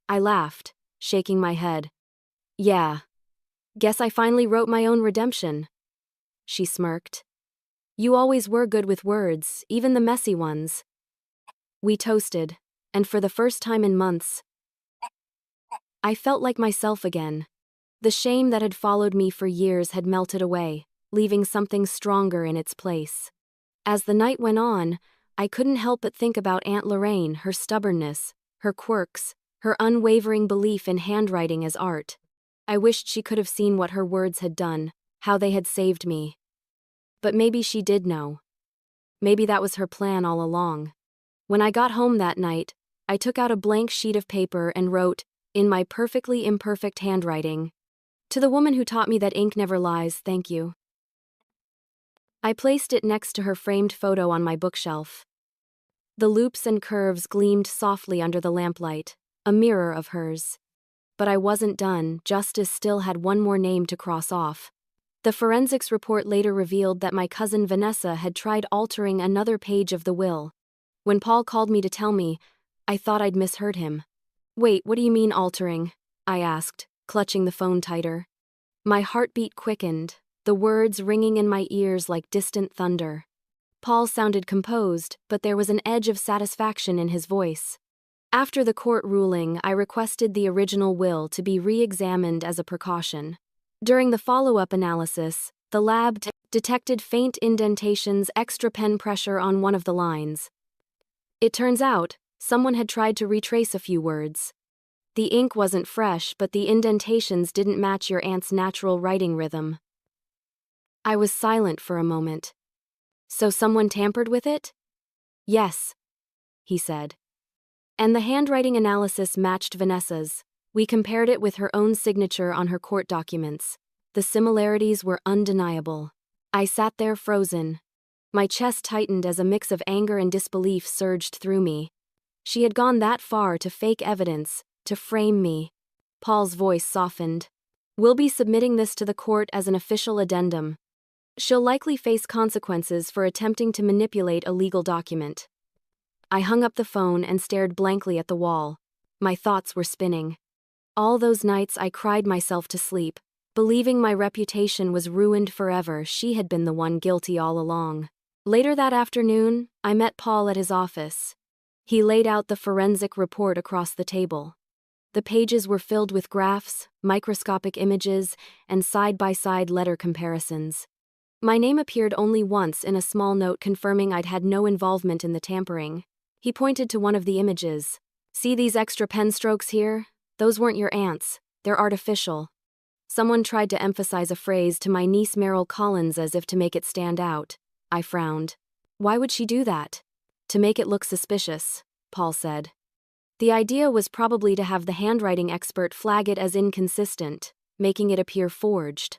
I laughed, shaking my head. "Yeah. Guess I finally wrote my own redemption." She smirked. "You always were good with words, even the messy ones." We toasted, and for the first time in months, I felt like myself again. The shame that had followed me for years had melted away, leaving something stronger in its place. As the night went on, I couldn't help but think about Aunt Lorraine, her stubbornness, her quirks, her unwavering belief in handwriting as art. I wished she could have seen what her words had done, how they had saved me. But maybe she did know. Maybe that was her plan all along. When I got home that night, I took out a blank sheet of paper and wrote, in my perfectly imperfect handwriting, "To the woman who taught me that ink never lies, thank you." I placed it next to her framed photo on my bookshelf. The loops and curves gleamed softly under the lamplight, a mirror of hers. But I wasn't done. Justice still had one more name to cross off. The forensics report later revealed that my cousin Vanessa had tried altering another page of the will. When Paul called me to tell me, I thought I'd misheard him. "Wait, what do you mean altering?" I asked, clutching the phone tighter. My heartbeat quickened, the words ringing in my ears like distant thunder. Paul sounded composed, but there was an edge of satisfaction in his voice. After the court ruling, I requested the original will to be re-examined as a precaution. During the follow-up analysis, the lab detected faint indentations, extra pen pressure on one of the lines. It turns out, someone had tried to retrace a few words. The ink wasn't fresh, but the indentations didn't match your aunt's natural writing rhythm. I was silent for a moment. "So someone tampered with it?" "Yes," he said. And the handwriting analysis matched Vanessa's. We compared it with her own signature on her court documents. The similarities were undeniable. I sat there frozen. My chest tightened as a mix of anger and disbelief surged through me. She had gone that far to fake evidence, to frame me. Paul's voice softened. "We'll be submitting this to the court as an official addendum. She'll likely face consequences for attempting to manipulate a legal document." I hung up the phone and stared blankly at the wall. My thoughts were spinning. All those nights I cried myself to sleep, believing my reputation was ruined forever. She had been the one guilty all along. Later that afternoon, I met Paul at his office. He laid out the forensic report across the table. The pages were filled with graphs, microscopic images, and side-by-side letter comparisons. My name appeared only once in a small note confirming I'd had no involvement in the tampering. He pointed to one of the images. "See these extra pen strokes here? Those weren't your aunt's. They're artificial." Someone tried to emphasize a phrase to my niece Meryl Collins as if to make it stand out. I frowned. "Why would she do that?" "To make it look suspicious," Paul said. "The idea was probably to have the handwriting expert flag it as inconsistent, making it appear forged."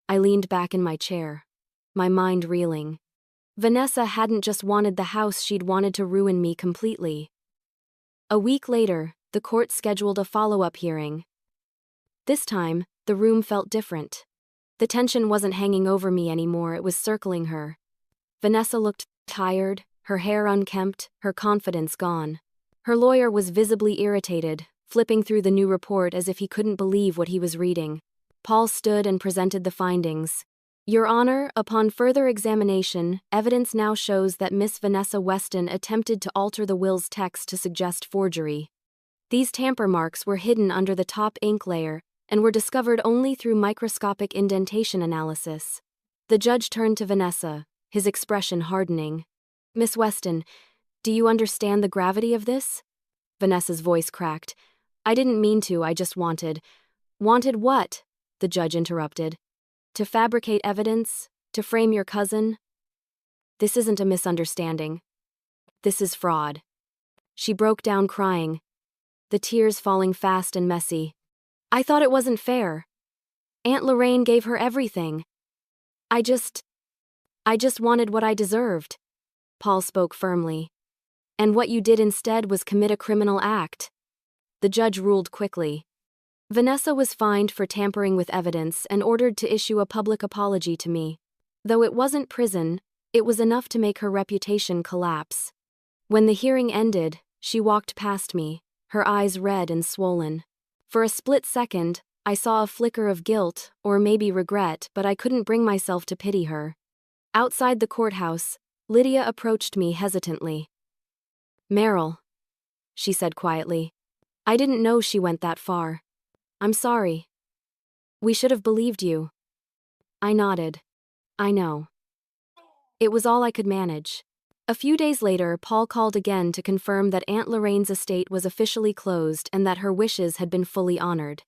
I leaned back in my chair, my mind reeling. Vanessa hadn't just wanted the house, she'd wanted to ruin me completely. A week later, the court scheduled a follow-up hearing. This time, the room felt different. The tension wasn't hanging over me anymore, it was circling her. Vanessa looked tired, her hair unkempt, her confidence gone. Her lawyer was visibly irritated, flipping through the new report as if he couldn't believe what he was reading. Paul stood and presented the findings. Your Honor, upon further examination, evidence now shows that Miss Vanessa Weston attempted to alter the will's text to suggest forgery. These tamper marks were hidden under the top ink layer and were discovered only through microscopic indentation analysis. The judge turned to Vanessa, his expression hardening. Miss Weston, do you understand the gravity of this? Vanessa's voice cracked. I didn't mean to, I just wanted. Wanted what? The judge interrupted. To fabricate evidence? To frame your cousin? This isn't a misunderstanding. This is fraud. She broke down crying, the tears falling fast and messy. I thought it wasn't fair. Aunt Lorraine gave her everything. I just wanted what I deserved. Paul spoke firmly. And what you did instead was commit a criminal act. The judge ruled quickly. Vanessa was fined for tampering with evidence and ordered to issue a public apology to me. Though it wasn't prison, it was enough to make her reputation collapse. When the hearing ended, she walked past me, her eyes red and swollen. For a split second, I saw a flicker of guilt, or maybe regret, but I couldn't bring myself to pity her. Outside the courthouse, Lydia approached me hesitantly. Meryl, she said quietly. I didn't know she went that far. I'm sorry. We should have believed you. I nodded. I know. It was all I could manage. A few days later, Paul called again to confirm that Aunt Lorraine's estate was officially closed and that her wishes had been fully honored.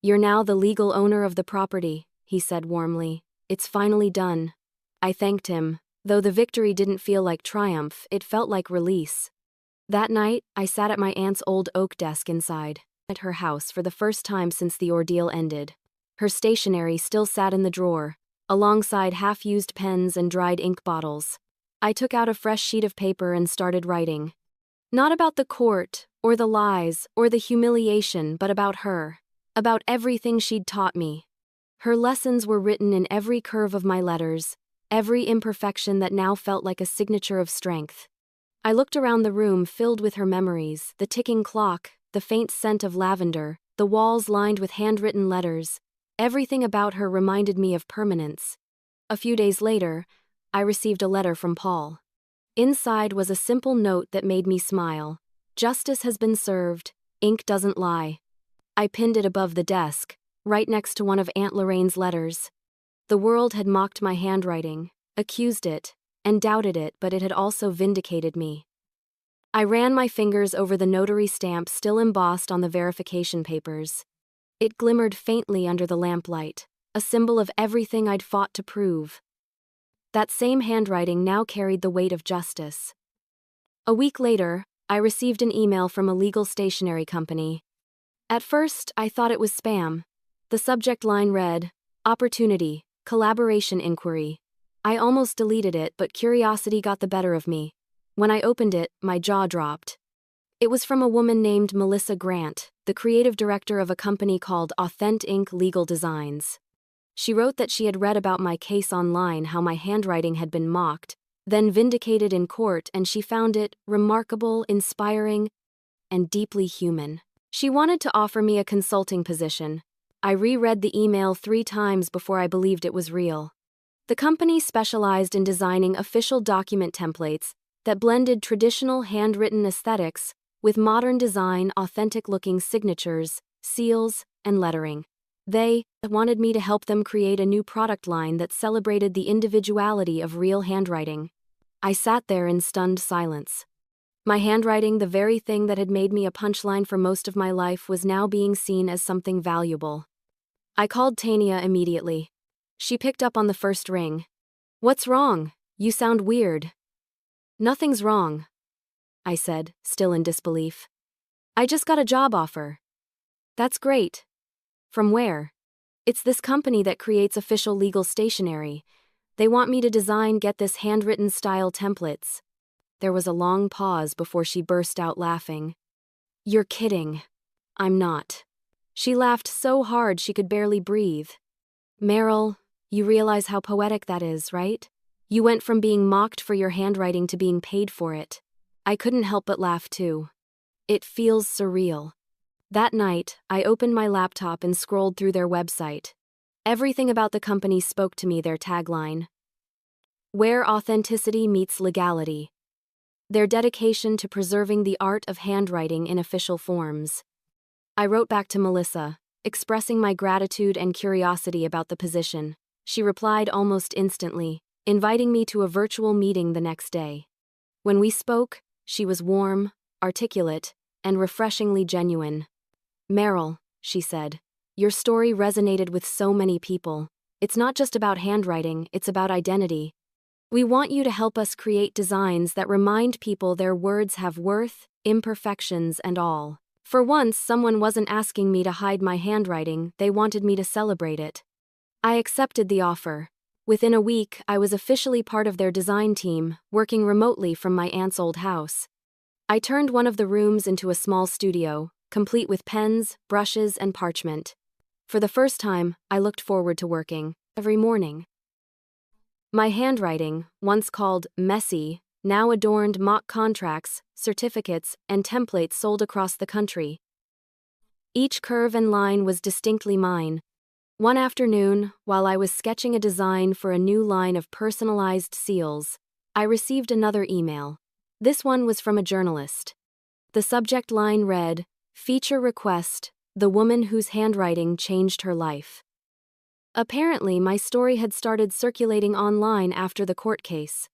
You're now the legal owner of the property, he said warmly. It's finally done. I thanked him. Though the victory didn't feel like triumph, it felt like release. That night, I sat at my aunt's old oak desk inside, at her house for the first time since the ordeal ended. Her stationery still sat in the drawer, alongside half-used pens and dried ink bottles. I took out a fresh sheet of paper and started writing. Not about the court, or the lies, or the humiliation, but about her. About everything she'd taught me. Her lessons were written in every curve of my letters, every imperfection that now felt like a signature of strength. I looked around the room filled with her memories, the ticking clock, the faint scent of lavender, the walls lined with handwritten letters. Everything about her reminded me of permanence. A few days later, I received a letter from Paul. Inside was a simple note that made me smile. Justice has been served. Ink doesn't lie. I pinned it above the desk, right next to one of Aunt Lorraine's letters. The world had mocked my handwriting, accused it, and doubted it, but it had also vindicated me. I ran my fingers over the notary stamp still embossed on the verification papers. It glimmered faintly under the lamplight, a symbol of everything I'd fought to prove. That same handwriting now carried the weight of justice. A week later, I received an email from a legal stationery company. At first, I thought it was spam. The subject line read, Opportunity, Collaboration Inquiry. I almost deleted it, but curiosity got the better of me. When I opened it, my jaw dropped. It was from a woman named Melissa Grant, the creative director of a company called Authentic Inc. Legal Designs. She wrote that she had read about my case online, how my handwriting had been mocked, then vindicated in court, and she found it remarkable, inspiring, and deeply human. She wanted to offer me a consulting position. I reread the email 3 times before I believed it was real. The company specialized in designing official document templates that blended traditional handwritten aesthetics with modern design, authentic-looking signatures, seals, and lettering. They wanted me to help them create a new product line that celebrated the individuality of real handwriting. I sat there in stunned silence. My handwriting, the very thing that had made me a punchline for most of my life, was now being seen as something valuable. I called Tania immediately. She picked up on the first ring. What's wrong? You sound weird. Nothing's wrong, I said, still in disbelief. I just got a job offer. That's great. From where? It's this company that creates official legal stationery. They want me to design, get this, handwritten style templates. There was a long pause before she burst out laughing. You're kidding. I'm not. She laughed so hard she could barely breathe. Meryl, you realize how poetic that is, right? You went from being mocked for your handwriting to being paid for it. I couldn't help but laugh too. It feels surreal. That night, I opened my laptop and scrolled through their website. Everything about the company spoke to me, their tagline: "Where authenticity meets legality." Their dedication to preserving the art of handwriting in official forms. I wrote back to Melissa, expressing my gratitude and curiosity about the position. She replied almost instantly, inviting me to a virtual meeting the next day. When we spoke, she was warm, articulate, and refreshingly genuine. "Meryl," she said, "your story resonated with so many people. It's not just about handwriting, it's about identity. We want you to help us create designs that remind people their words have worth, imperfections, and all." For once, someone wasn't asking me to hide my handwriting, they wanted me to celebrate it. I accepted the offer. Within a week, I was officially part of their design team, working remotely from my aunt's old house. I turned one of the rooms into a small studio, complete with pens, brushes, and parchment. For the first time, I looked forward to working every morning. My handwriting, once called messy, now adorned mock contracts, certificates, and templates sold across the country. Each curve and line was distinctly mine. One afternoon, while I was sketching a design for a new line of personalized seals, I received another email. This one was from a journalist. The subject line read, "Feature request, the woman whose handwriting changed her life." Apparently, my story had started circulating online after the court case.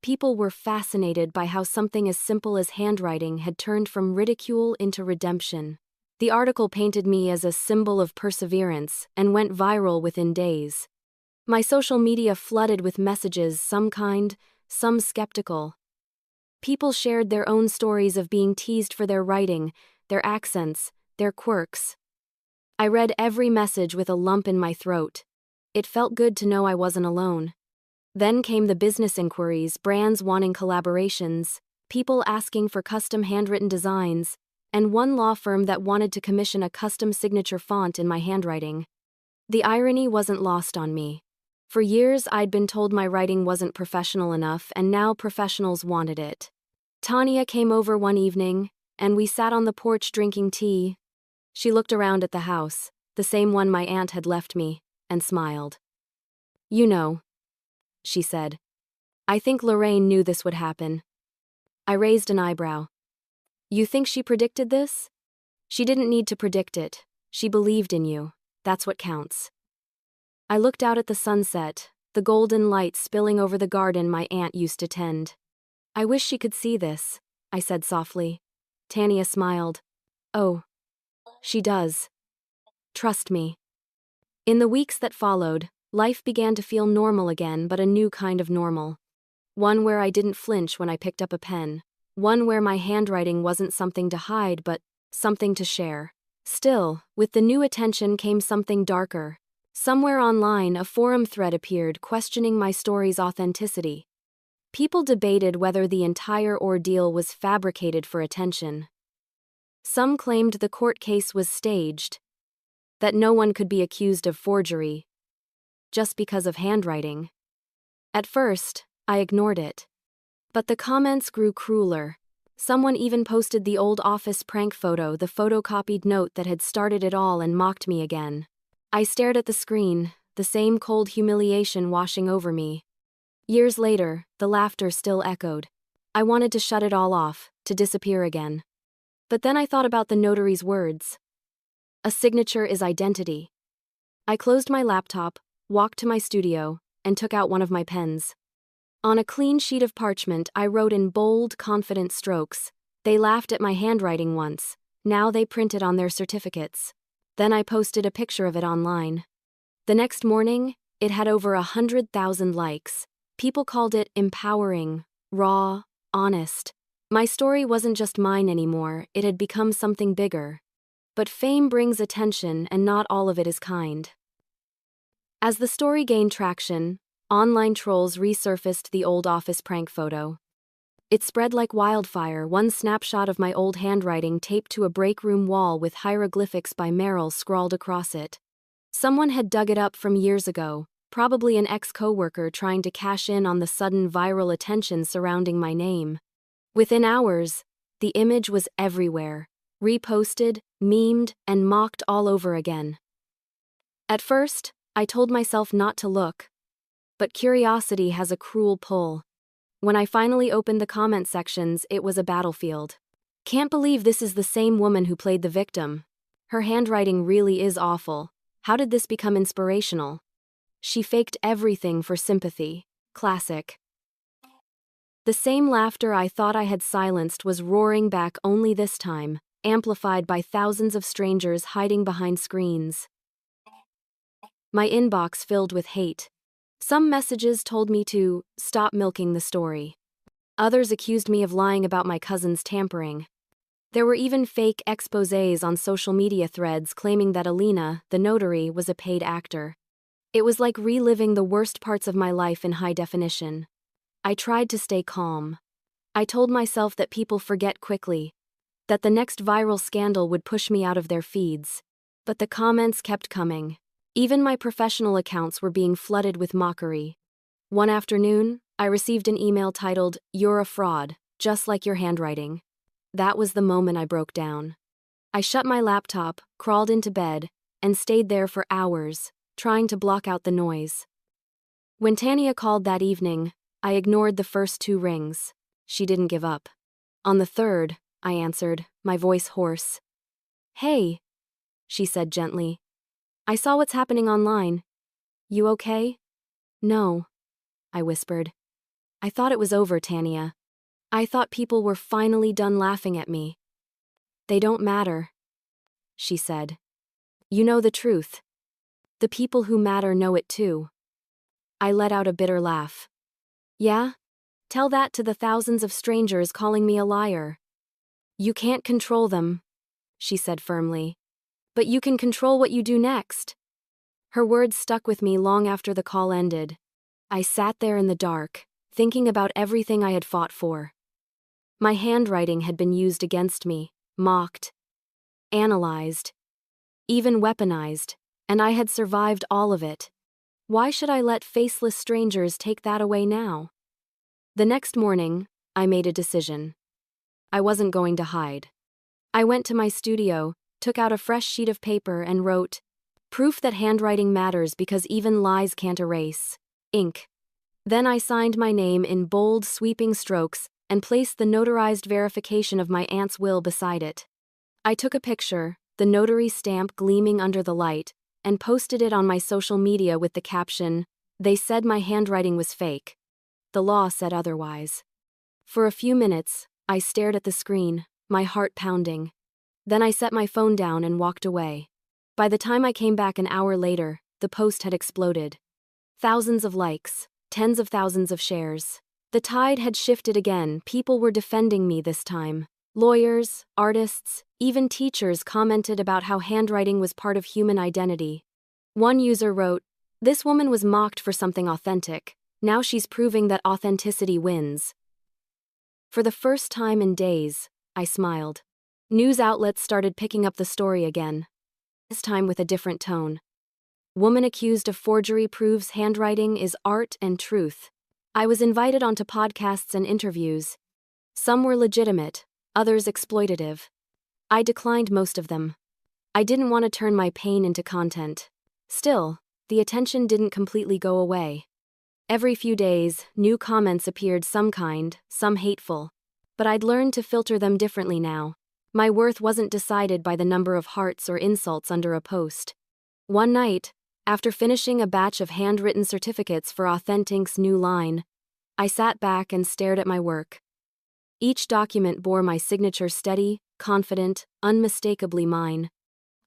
People were fascinated by how something as simple as handwriting had turned from ridicule into redemption. The article painted me as a symbol of perseverance and went viral within days. My social media flooded with messages, some kind, some skeptical. People shared their own stories of being teased for their writing, their accents, their quirks. I read every message with a lump in my throat. It felt good to know I wasn't alone. Then came the business inquiries, brands wanting collaborations, people asking for custom handwritten designs, and one law firm that wanted to commission a custom signature font in my handwriting. The irony wasn't lost on me. For years, I'd been told my writing wasn't professional enough, and now professionals wanted it. Tanya came over one evening, and we sat on the porch drinking tea. She looked around at the house, the same one my aunt had left me, and smiled. "You know," she said. "I think Lorraine knew this would happen." I raised an eyebrow. "You think she predicted this?" "She didn't need to predict it. She believed in you. That's what counts." I looked out at the sunset, the golden light spilling over the garden my aunt used to tend. "I wish she could see this," I said softly. Tanya smiled. "Oh, she does. Trust me." In the weeks that followed, life began to feel normal again, but a new kind of normal. One where I didn't flinch when I picked up a pen. One where my handwriting wasn't something to hide, but something to share. Still, with the new attention came something darker. Somewhere online, a forum thread appeared questioning my story's authenticity. People debated whether the entire ordeal was fabricated for attention. Some claimed the court case was staged, that no one could be accused of forgery just because of handwriting. At first, I ignored it. But the comments grew crueler. Someone even posted the old office prank photo, the photocopied note that had started it all, and mocked me again. I stared at the screen, the same cold humiliation washing over me. Years later, the laughter still echoed. I wanted to shut it all off, to disappear again. But then I thought about the notary's words. A signature is identity. I closed my laptop, walked to my studio, and took out one of my pens. On a clean sheet of parchment, I wrote in bold, confident strokes. They laughed at my handwriting once. Now they print it on their certificates. Then I posted a picture of it online. The next morning, it had over 100,000 likes. People called it empowering, raw, honest. My story wasn't just mine anymore, it had become something bigger. But fame brings attention, and not all of it is kind. As the story gained traction, online trolls resurfaced the old office prank photo. It spread like wildfire, one snapshot of my old handwriting taped to a break room wall with hieroglyphics by Meryl scrawled across it. Someone had dug it up from years ago, Probably an ex-coworker trying to cash in on the sudden viral attention surrounding my name. Within hours, the image was everywhere, reposted, memed, and mocked all over again. At first, I told myself not to look, but curiosity has a cruel pull. When I finally opened the comment sections, it was a battlefield. Can't believe this is the same woman who played the victim. Her handwriting really is awful. How did this become inspirational? She faked everything for sympathy. Classic. The same laughter I thought I had silenced was roaring back, only this time, amplified by thousands of strangers hiding behind screens. My inbox filled with hate. Some messages told me to stop milking the story. Others accused me of lying about my cousin's tampering. There were even fake exposés on social media threads claiming that Alina, the notary, was a paid actor. It was like reliving the worst parts of my life in high definition. I tried to stay calm. I told myself that people forget quickly, that the next viral scandal would push me out of their feeds. But the comments kept coming. Even my professional accounts were being flooded with mockery. One afternoon, I received an email titled, "You're a fraud, just like your handwriting." That was the moment I broke down. I shut my laptop, crawled into bed, and stayed there for hours, trying to block out the noise. When Tanya called that evening, I ignored the first 2 rings. She didn't give up. On the third, I answered, my voice hoarse. "Hey," she said gently. "I saw what's happening online. You okay?" "No," I whispered. "I thought it was over, Tanya. I thought people were finally done laughing at me." "They don't matter," she said. "You know the truth. The people who matter know it too." I let out a bitter laugh. "Yeah? Tell that to the thousands of strangers calling me a liar." "You can't control them," she said firmly. "But you can control what you do next." Her words stuck with me long after the call ended. I sat there in the dark, thinking about everything I had fought for. My handwriting had been used against me, mocked, analyzed, even weaponized, and I had survived all of it. Why should I let faceless strangers take that away now? The next morning, I made a decision. I wasn't going to hide. I went to my studio, took out a fresh sheet of paper and wrote, "Proof that handwriting matters because even lies can't erase. Ink." Then I signed my name in bold, sweeping strokes and placed the notarized verification of my aunt's will beside it. I took a picture, the notary stamp gleaming under the light, and posted it on my social media with the caption, "They said my handwriting was fake. The law said otherwise." For a few minutes, I stared at the screen, my heart pounding. Then I set my phone down and walked away. By the time I came back an hour later, the post had exploded. Thousands of likes, tens of thousands of shares. The tide had shifted again. People were defending me this time. Lawyers, artists, even teachers commented about how handwriting was part of human identity. One user wrote, "This woman was mocked for something authentic. Now she's proving that authenticity wins." For the first time in days, I smiled. News outlets started picking up the story again, this time with a different tone. "Woman accused of forgery proves handwriting is art and truth." I was invited onto podcasts and interviews. Some were legitimate, others exploitative. I declined most of them. I didn't want to turn my pain into content. Still, the attention didn't completely go away. Every few days, new comments appeared, some kind, some hateful. But I'd learned to filter them differently now. My worth wasn't decided by the number of hearts or insults under a post. One night, after finishing a batch of handwritten certificates for Authentic's new line, I sat back and stared at my work. Each document bore my signature, steady, confident, unmistakably mine.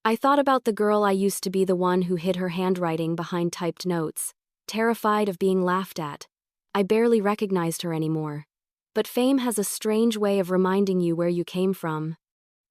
I thought about the girl I used to be, the one who hid her handwriting behind typed notes, terrified of being laughed at. I barely recognized her anymore. But fame has a strange way of reminding you where you came from.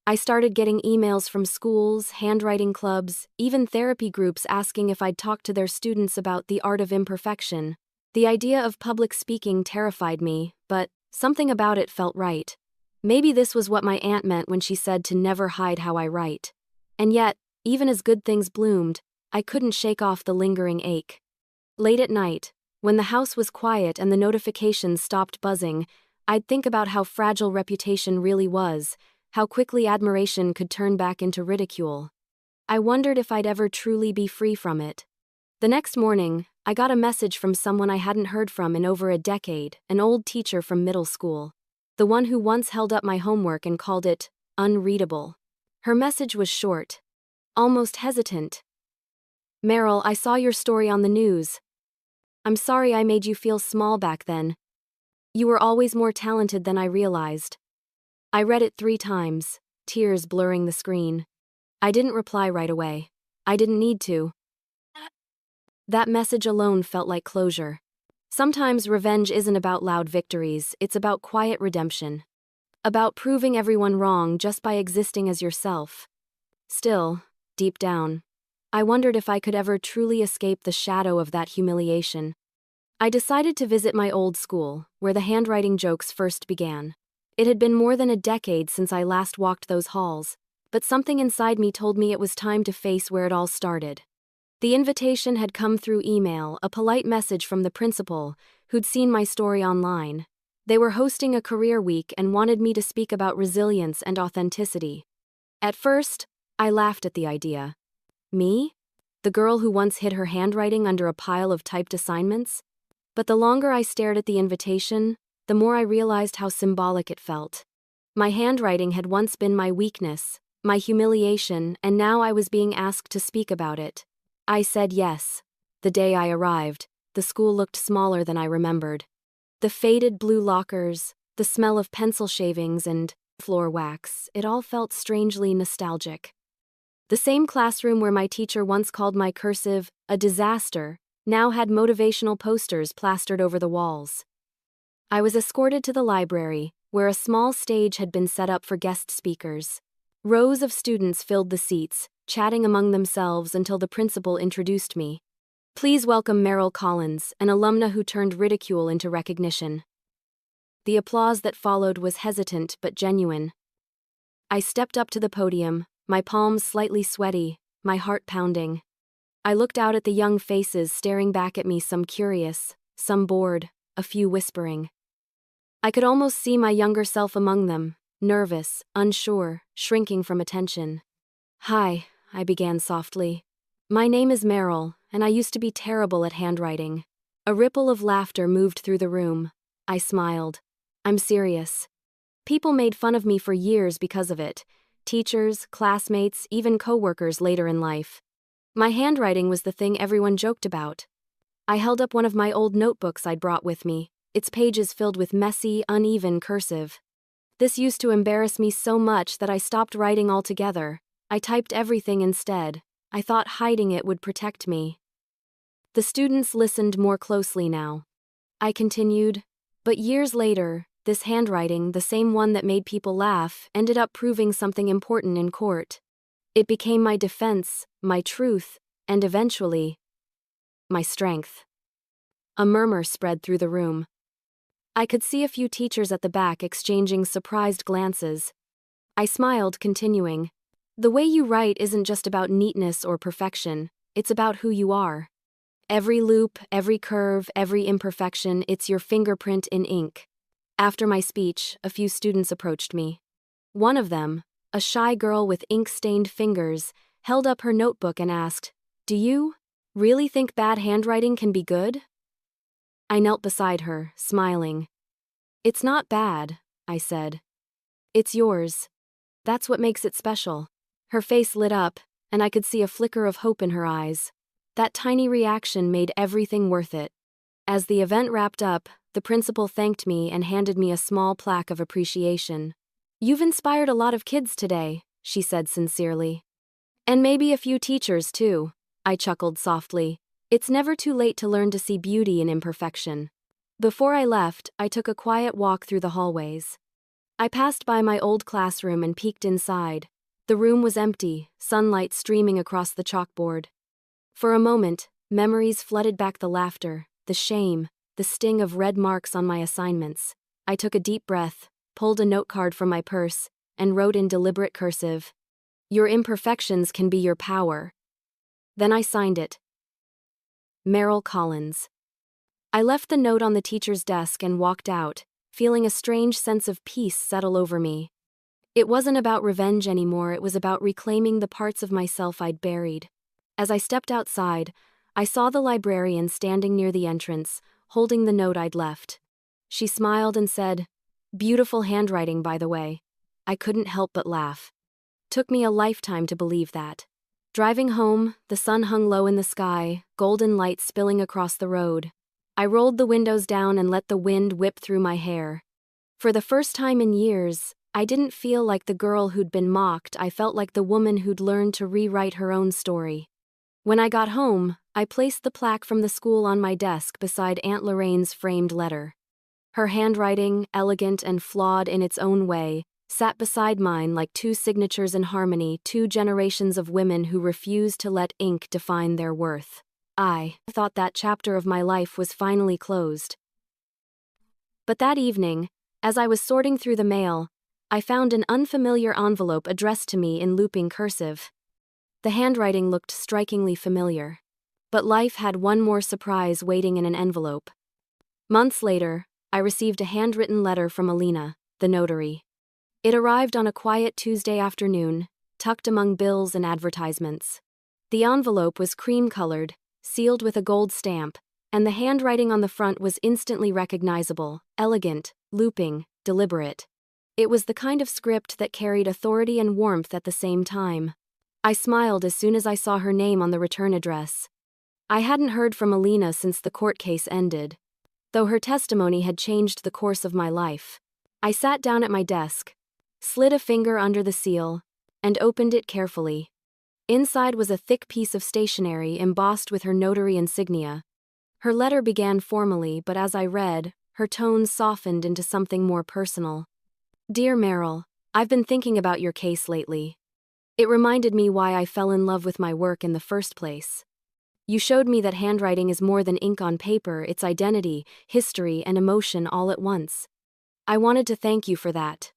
I started getting emails from schools, handwriting clubs, even therapy groups asking if I'd talk to their students about the art of imperfection. The idea of public speaking terrified me, but something about it felt right. Maybe this was what my aunt meant when she said to never hide how I write. And yet, even as good things bloomed, I couldn't shake off the lingering ache. Late at night, when the house was quiet and the notifications stopped buzzing, I'd think about how fragile reputation really was, how quickly admiration could turn back into ridicule. I wondered if I'd ever truly be free from it. The next morning, I got a message from someone I hadn't heard from in over a decade, an old teacher from middle school. The one who once held up my homework and called it unreadable. Her message was short, almost hesitant. "Meryl, I saw your story on the news. I'm sorry I made you feel small back then. You were always more talented than I realized." I read it 3 times, tears blurring the screen. I didn't reply right away. I didn't need to. That message alone felt like closure. Sometimes revenge isn't about loud victories, it's about quiet redemption. About proving everyone wrong just by existing as yourself. Still, deep down, I wondered if I could ever truly escape the shadow of that humiliation. I decided to visit my old school, where the handwriting jokes first began. It had been more than a decade since I last walked those halls, but something inside me told me it was time to face where it all started. The invitation had come through email, a polite message from the principal, who'd seen my story online. They were hosting a career week and wanted me to speak about resilience and authenticity. At first, I laughed at the idea. Me? The girl who once hid her handwriting under a pile of typed assignments? But the longer I stared at the invitation, the more I realized how symbolic it felt. My handwriting had once been my weakness, my humiliation, and now I was being asked to speak about it. I said yes. The day I arrived, the school looked smaller than I remembered. The faded blue lockers, the smell of pencil shavings and floor wax, it all felt strangely nostalgic. The same classroom where my teacher once called my cursive a disaster now had motivational posters plastered over the walls. I was escorted to the library, where a small stage had been set up for guest speakers. Rows of students filled the seats, chatting among themselves until the principal introduced me. "Please welcome Meryl Collins, an alumna who turned ridicule into recognition." The applause that followed was hesitant but genuine. I stepped up to the podium, my palms slightly sweaty, my heart pounding. I looked out at the young faces staring back at me, some curious, some bored, a few whispering. I could almost see my younger self among them, nervous, unsure, shrinking from attention. "Hi," I began softly. "My name is Meryl, and I used to be terrible at handwriting." A ripple of laughter moved through the room. I smiled. "I'm serious. People made fun of me for years because of it. Teachers, classmates, even coworkers later in life. My handwriting was the thing everyone joked about." I held up one of my old notebooks I'd brought with me, its pages filled with messy, uneven cursive. This used to embarrass me so much that I stopped writing altogether. I typed everything instead. I thought hiding it would protect me. The students listened more closely now. I continued, "But years later, this handwriting, the same one that made people laugh, ended up proving something important in court. It became my defense, my truth, and eventually, my strength." A murmur spread through the room. I could see a few teachers at the back exchanging surprised glances. I smiled, continuing, "The way you write isn't just about neatness or perfection, it's about who you are. Every loop, every curve, every imperfection, it's your fingerprint in ink." After my speech, a few students approached me. One of them, a shy girl with ink-stained fingers, held up her notebook and asked, "Do you really think bad handwriting can be good?" I knelt beside her, smiling. "It's not bad," I said. "It's yours. That's what makes it special." Her face lit up, and I could see a flicker of hope in her eyes. That tiny reaction made everything worth it. As the event wrapped up, the principal thanked me and handed me a small plaque of appreciation. "You've inspired a lot of kids today," she said sincerely. "And maybe a few teachers too," I chuckled softly. It's never too late to learn to see beauty in imperfection. Before I left, I took a quiet walk through the hallways. I passed by my old classroom and peeked inside. The room was empty, sunlight streaming across the chalkboard. For a moment, memories flooded back, the laughter, the shame, the sting of red marks on my assignments. I took a deep breath, pulled a note card from my purse, and wrote in deliberate cursive, "Your imperfections can be your power." Then I signed it. Merrill Collins. I left the note on the teacher's desk and walked out, feeling a strange sense of peace settle over me. It wasn't about revenge anymore, it was about reclaiming the parts of myself I'd buried. As I stepped outside, I saw the librarian standing near the entrance, holding the note I'd left. She smiled and said, "Beautiful handwriting, by the way." I couldn't help but laugh. Took me a lifetime to believe that. Driving home, the sun hung low in the sky, golden light spilling across the road. I rolled the windows down and let the wind whip through my hair. For the first time in years, I didn't feel like the girl who'd been mocked, I felt like the woman who'd learned to rewrite her own story. When I got home, I placed the plaque from the school on my desk beside Aunt Lorraine's framed letter. Her handwriting, elegant and flawed in its own way, sat beside mine like two signatures in harmony, two generations of women who refused to let ink define their worth. I thought that chapter of my life was finally closed. But that evening, as I was sorting through the mail, I found an unfamiliar envelope addressed to me in looping cursive. The handwriting looked strikingly familiar. But life had one more surprise waiting in an envelope. Months later, I received a handwritten letter from Alina, the notary. It arrived on a quiet Tuesday afternoon, tucked among bills and advertisements. The envelope was cream-colored, sealed with a gold stamp, and the handwriting on the front was instantly recognizable, elegant, looping, deliberate. It was the kind of script that carried authority and warmth at the same time. I smiled as soon as I saw her name on the return address. I hadn't heard from Alina since the court case ended, though her testimony had changed the course of my life. I sat down at my desk, slid a finger under the seal, and opened it carefully. Inside was a thick piece of stationery embossed with her notary insignia. Her letter began formally, but as I read, her tones softened into something more personal. "Dear Merrill, I've been thinking about your case lately. It reminded me why I fell in love with my work in the first place. You showed me that handwriting is more than ink on paper, it's identity, history, and emotion all at once. I wanted to thank you for that."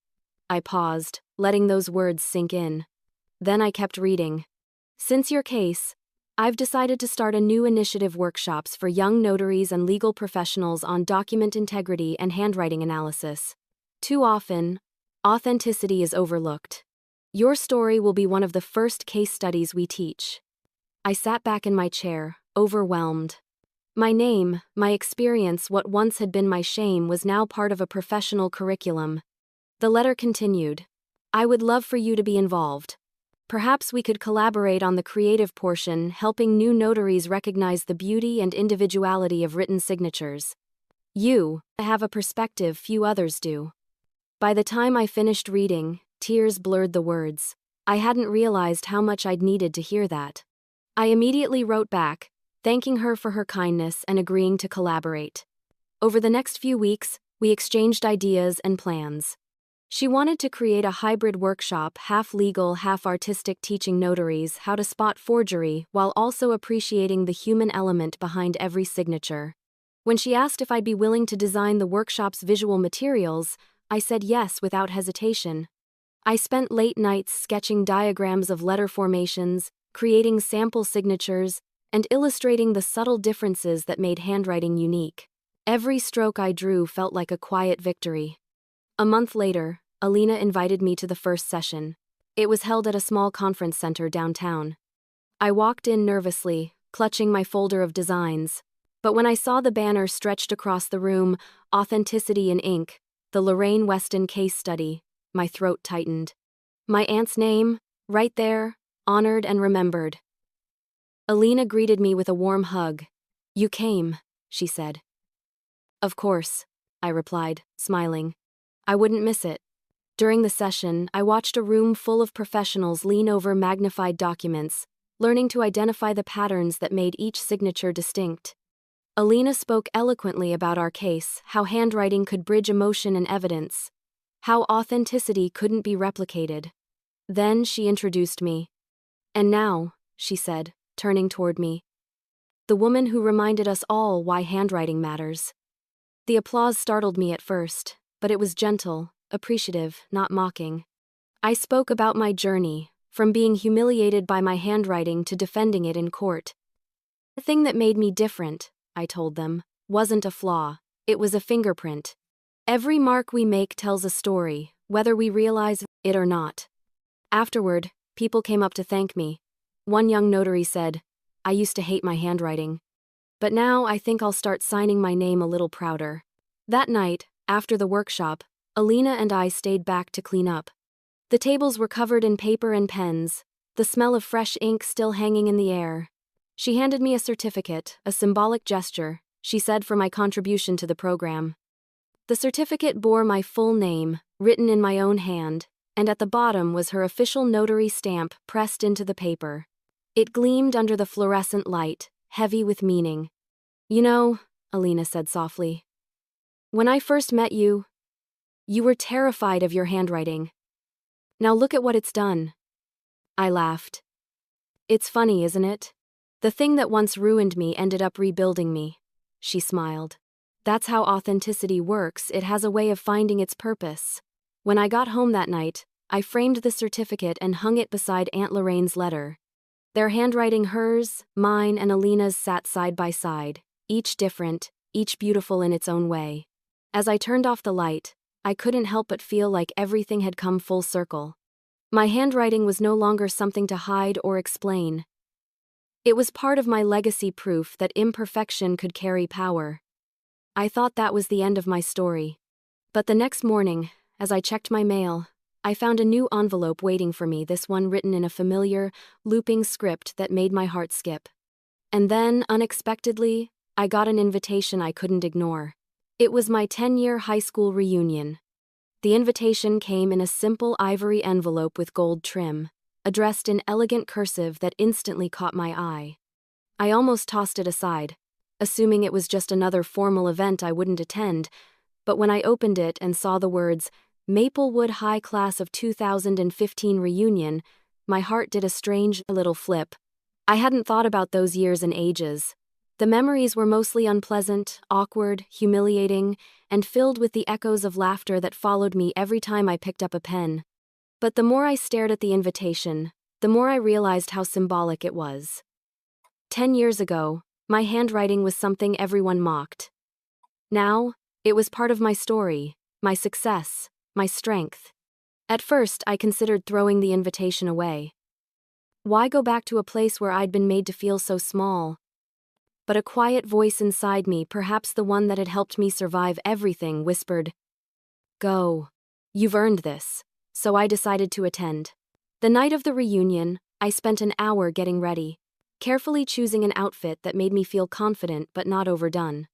I paused, letting those words sink in. Then I kept reading. "Since your case, I've decided to start a new initiative, workshops for young notaries and legal professionals on document integrity and handwriting analysis. Too often, authenticity is overlooked. Your story will be one of the first case studies we teach." I sat back in my chair, overwhelmed. My name, my experience, what once had been my shame, was now part of a professional curriculum. The letter continued. "I would love for you to be involved. Perhaps we could collaborate on the creative portion, helping new notaries recognize the beauty and individuality of written signatures. You have a perspective few others do." By the time I finished reading, tears blurred the words. I hadn't realized how much I'd needed to hear that. I immediately wrote back, thanking her for her kindness and agreeing to collaborate. Over the next few weeks, we exchanged ideas and plans. She wanted to create a hybrid workshop, half legal, half artistic, teaching notaries how to spot forgery while also appreciating the human element behind every signature. When she asked if I'd be willing to design the workshop's visual materials, I said yes without hesitation. I spent late nights sketching diagrams of letter formations, creating sample signatures, and illustrating the subtle differences that made handwriting unique. Every stroke I drew felt like a quiet victory. A month later, Alina invited me to the first session. It was held at a small conference center downtown. I walked in nervously, clutching my folder of designs. But when I saw the banner stretched across the room, "Authenticity in Ink," the Lorraine Weston case study, my throat tightened. My aunt's name, right there, honored and remembered. Alina greeted me with a warm hug. "You came," she said. "Of course," I replied, smiling. I wouldn't miss it. During the session, I watched a room full of professionals lean over magnified documents, learning to identify the patterns that made each signature distinct. Alina spoke eloquently about our case, how handwriting could bridge emotion and evidence, how authenticity couldn't be replicated. Then she introduced me. "And now," she said, turning toward me, "the woman who reminded us all why handwriting matters." The applause startled me at first, but it was gentle, appreciative, not mocking. I spoke about my journey, from being humiliated by my handwriting to defending it in court. The thing that made me different, I told them, wasn't a flaw. It was a fingerprint. Every mark we make tells a story, whether we realize it or not. Afterward, people came up to thank me. One young notary said, "I used to hate my handwriting. But now I think I'll start signing my name a little prouder." That night, after the workshop, Alina and I stayed back to clean up. The tables were covered in paper and pens, the smell of fresh ink still hanging in the air. She handed me a certificate, a symbolic gesture, she said, for my contribution to the program. The certificate bore my full name, written in my own hand, and at the bottom was her official notary stamp pressed into the paper. It gleamed under the fluorescent light, heavy with meaning. "You know," Alina said softly, "when I first met you, you were terrified of your handwriting. Now look at what it's done." I laughed. "It's funny, isn't it? The thing that once ruined me ended up rebuilding me." She smiled. "That's how authenticity works. It has a way of finding its purpose." When I got home that night, I framed the certificate and hung it beside Aunt Lorraine's letter. Their handwriting, hers, mine, and Alina's, sat side by side, each different, each beautiful in its own way. As I turned off the light, I couldn't help but feel like everything had come full circle. My handwriting was no longer something to hide or explain. It was part of my legacy, proof that imperfection could carry power. I thought that was the end of my story. But the next morning, as I checked my mail, I found a new envelope waiting for me, this one written in a familiar, looping script that made my heart skip. And then, unexpectedly, I got an invitation I couldn't ignore. It was my 10-year high school reunion. The invitation came in a simple ivory envelope with gold trim, addressed in elegant cursive that instantly caught my eye. I almost tossed it aside, assuming it was just another formal event I wouldn't attend, but when I opened it and saw the words, "Maplewood High Class of 2015 Reunion," my heart did a strange little flip. I hadn't thought about those years in ages. The memories were mostly unpleasant, awkward, humiliating, and filled with the echoes of laughter that followed me every time I picked up a pen. But the more I stared at the invitation, the more I realized how symbolic it was. 10 years ago, my handwriting was something everyone mocked. Now, it was part of my story, my success, my strength. At first, I considered throwing the invitation away. Why go back to a place where I'd been made to feel so small? But a quiet voice inside me, perhaps the one that had helped me survive everything, whispered, "Go. You've earned this." So I decided to attend. The night of the reunion, I spent an hour getting ready, carefully choosing an outfit that made me feel confident but not overdone.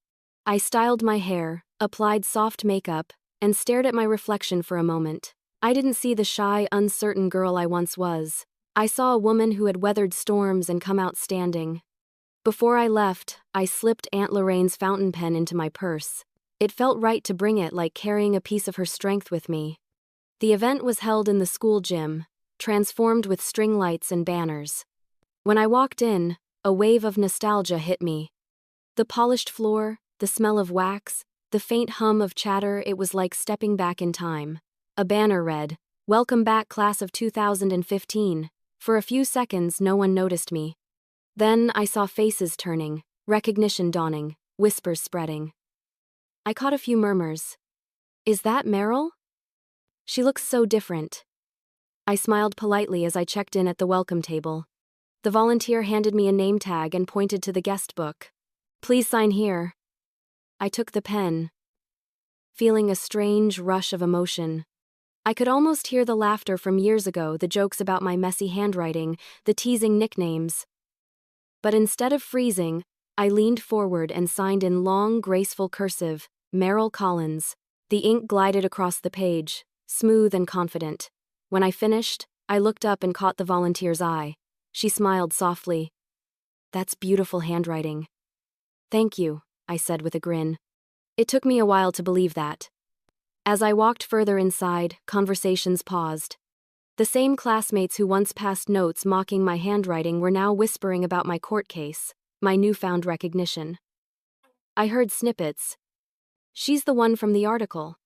I styled my hair, applied soft makeup, and stared at my reflection for a moment. I didn't see the shy, uncertain girl I once was. I saw a woman who had weathered storms and come out standing. Before I left, I slipped Aunt Lorraine's fountain pen into my purse. It felt right to bring it, like carrying a piece of her strength with me. The event was held in the school gym, transformed with string lights and banners. When I walked in, a wave of nostalgia hit me. The polished floor, the smell of wax, the faint hum of chatter, it was like stepping back in time. A banner read, "Welcome back, class of 2015. For a few seconds, no one noticed me. Then I saw faces turning, recognition dawning, whispers spreading. I caught a few murmurs. "Is that Meryl? She looks so different." I smiled politely as I checked in at the welcome table. The volunteer handed me a name tag and pointed to the guest book. "Please sign here." I took the pen, feeling a strange rush of emotion. I could almost hear the laughter from years ago, the jokes about my messy handwriting, the teasing nicknames. But instead of freezing, I leaned forward and signed in long, graceful cursive, "Meryl Collins." The ink glided across the page, smooth and confident. When I finished, I looked up and caught the volunteer's eye. She smiled softly. "That's beautiful handwriting." "Thank you," I said with a grin. It took me a while to believe that. As I walked further inside, conversations paused. The same classmates who once passed notes mocking my handwriting were now whispering about my court case, my newfound recognition. I heard snippets. "She's the one from the article.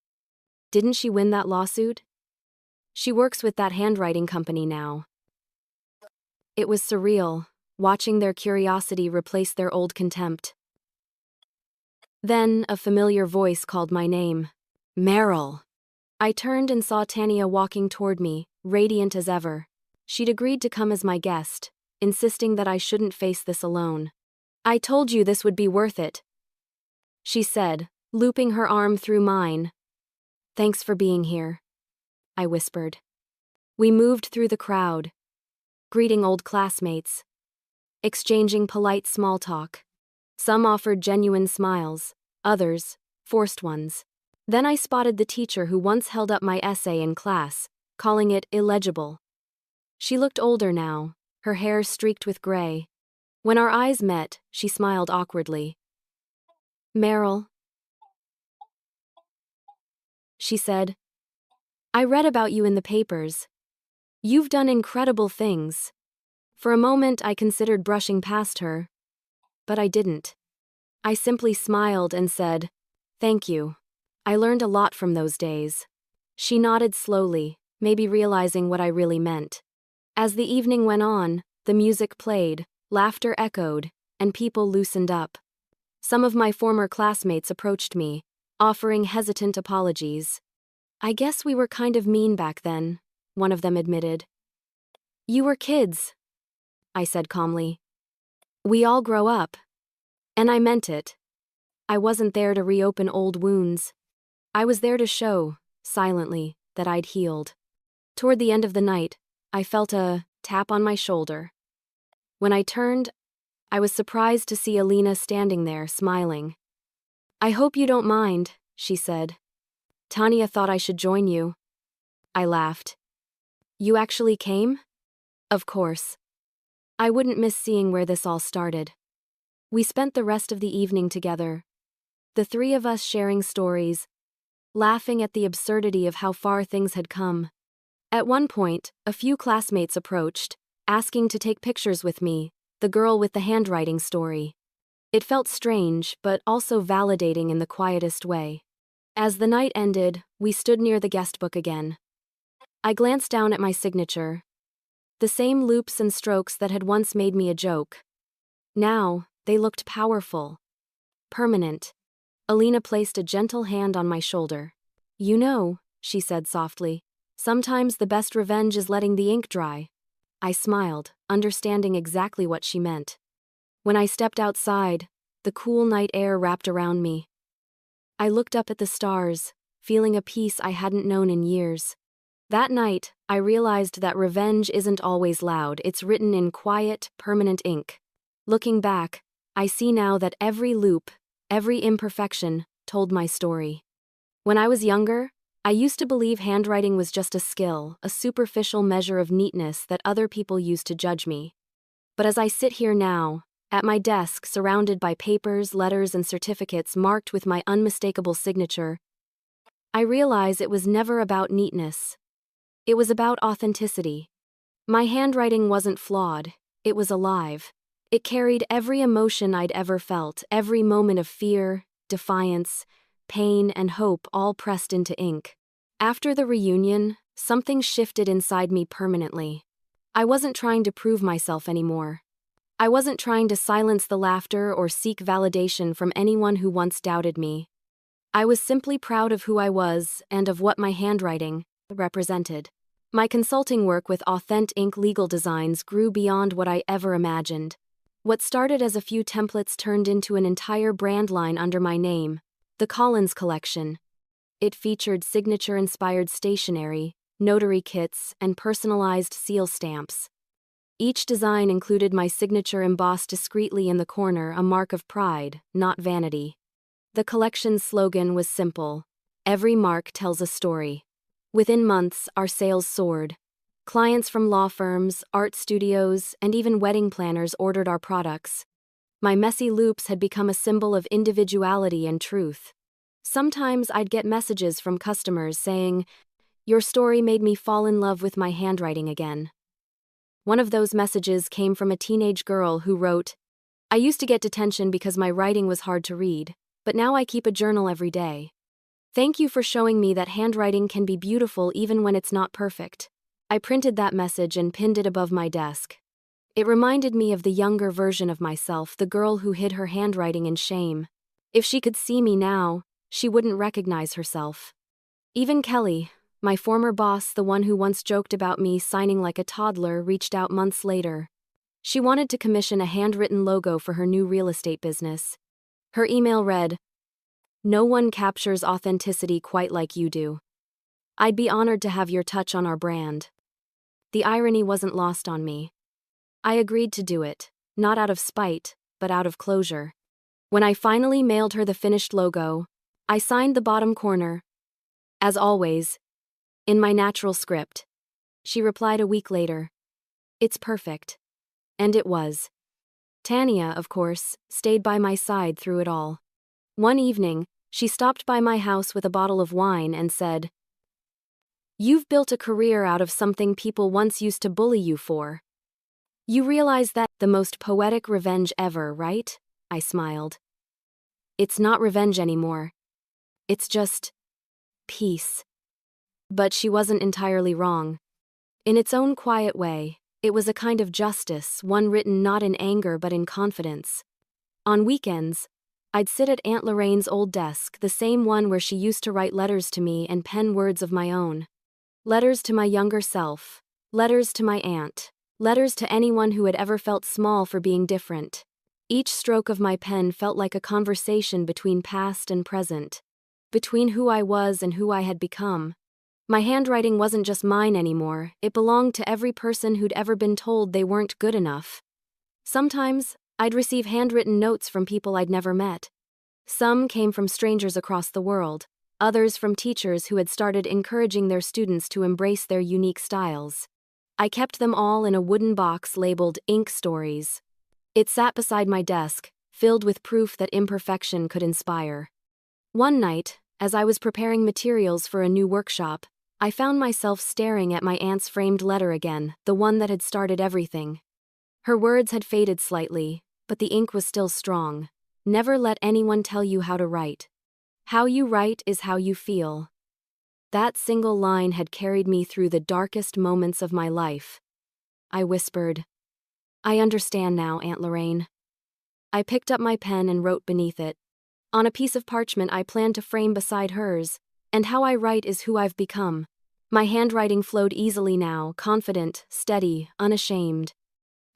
Didn't she win that lawsuit? She works with that handwriting company now." It was surreal, watching their curiosity replace their old contempt. Then, a familiar voice called my name. Meryl. I turned and saw Tanya walking toward me, radiant as ever. She'd agreed to come as my guest, insisting that I shouldn't face this alone. "I told you this would be worth it," she said, looping her arm through mine. "Thanks for being here," I whispered. We moved through the crowd, greeting old classmates, exchanging polite small talk. Some offered genuine smiles, others, forced ones. Then I spotted the teacher who once held up my essay in class, calling it illegible. She looked older now, her hair streaked with gray. When our eyes met, she smiled awkwardly. "Meryl," she said, "I read about you in the papers. You've done incredible things." For a moment I considered brushing past her, but I didn't. I simply smiled and said, "Thank you. I learned a lot from those days." She nodded slowly, maybe realizing what I really meant. As the evening went on, the music played, laughter echoed, and people loosened up. Some of my former classmates approached me, offering hesitant apologies. "I guess we were kind of mean back then," one of them admitted. "You were kids," I said calmly. "We all grow up." And I meant it. I wasn't there to reopen old wounds. I was there to show, silently, that I'd healed. Toward the end of the night, I felt a tap on my shoulder. When I turned, I was surprised to see Alina standing there, smiling. "I hope you don't mind," she said. "Tanya thought I should join you." I laughed. "You actually came?" "Of course. I wouldn't miss seeing where this all started." We spent the rest of the evening together, the three of us sharing stories, laughing at the absurdity of how far things had come. At one point, a few classmates approached, asking to take pictures with me, the girl with the handwriting story. It felt strange, but also validating in the quietest way. As the night ended, we stood near the guest book again. I glanced down at my signature. The same loops and strokes that had once made me a joke. Now, they looked powerful, permanent. Alina placed a gentle hand on my shoulder. "You know," she said softly, "sometimes the best revenge is letting the ink dry." I smiled, understanding exactly what she meant. When I stepped outside, the cool night air wrapped around me. I looked up at the stars, feeling a peace I hadn't known in years. That night, I realized that revenge isn't always loud, it's written in quiet, permanent ink. Looking back, I see now that every loop, every imperfection, told my story. When I was younger, I used to believe handwriting was just a skill, a superficial measure of neatness that other people used to judge me. But as I sit here now, at my desk surrounded by papers, letters, and certificates marked with my unmistakable signature, I realize it was never about neatness. It was about authenticity. My handwriting wasn't flawed, it was alive. It carried every emotion I'd ever felt, every moment of fear, defiance, pain, and hope all pressed into ink. After the reunion, something shifted inside me permanently. I wasn't trying to prove myself anymore. I wasn't trying to silence the laughter or seek validation from anyone who once doubted me. I was simply proud of who I was and of what my handwriting represented. My consulting work with Authentic Ink legal designs grew beyond what I ever imagined. What started as a few templates turned into an entire brand line under my name, the Collins Collection. It featured signature-inspired stationery, notary kits, and personalized seal stamps. Each design included my signature embossed discreetly in the corner, a mark of pride, not vanity. The collection's slogan was simple: "Every mark tells a story." Within months, our sales soared. Clients from law firms, art studios, and even wedding planners ordered our products. My messy loops had become a symbol of individuality and truth. Sometimes I'd get messages from customers saying, "Your story made me fall in love with my handwriting again." One of those messages came from a teenage girl who wrote, "I used to get detention because my writing was hard to read, but now I keep a journal every day. Thank you for showing me that handwriting can be beautiful even when it's not perfect." I printed that message and pinned it above my desk. It reminded me of the younger version of myself, the girl who hid her handwriting in shame. If she could see me now, she wouldn't recognize herself. Even Kelly, my former boss, the one who once joked about me signing like a toddler, reached out months later. She wanted to commission a handwritten logo for her new real estate business. Her email read, "No one captures authenticity quite like you do. I'd be honored to have your touch on our brand." The irony wasn't lost on me. I agreed to do it, not out of spite, but out of closure. When I finally mailed her the finished logo, I signed the bottom corner. "As always, in my natural script." She replied a week later, "It's perfect." And it was. Tanya, of course, stayed by my side through it all. One evening, she stopped by my house with a bottle of wine and said, "You've built a career out of something people once used to bully you for. You realize that the most poetic revenge ever, right?" I smiled. "It's not revenge anymore. It's just peace." But she wasn't entirely wrong. In its own quiet way, it was a kind of justice, one written not in anger but in confidence. On weekends, I'd sit at Aunt Lorraine's old desk, the same one where she used to write letters to me and pen words of my own. Letters to my younger self, letters to my aunt, letters to anyone who had ever felt small for being different. Each stroke of my pen felt like a conversation between past and present, between who I was and who I had become. My handwriting wasn't just mine anymore, it belonged to every person who'd ever been told they weren't good enough. Sometimes, I'd receive handwritten notes from people I'd never met. Some came from strangers across the world, others from teachers who had started encouraging their students to embrace their unique styles. I kept them all in a wooden box labeled Ink Stories. It sat beside my desk, filled with proof that imperfection could inspire. One night, as I was preparing materials for a new workshop, I found myself staring at my aunt's framed letter again, the one that had started everything. Her words had faded slightly, but the ink was still strong. "Never let anyone tell you how to write. How you write is how you feel." That single line had carried me through the darkest moments of my life. I whispered, "I understand now, Aunt Lorraine." I picked up my pen and wrote beneath it. On a piece of parchment I planned to frame beside hers, "And how I write is who I've become." My handwriting flowed easily now, confident, steady, unashamed.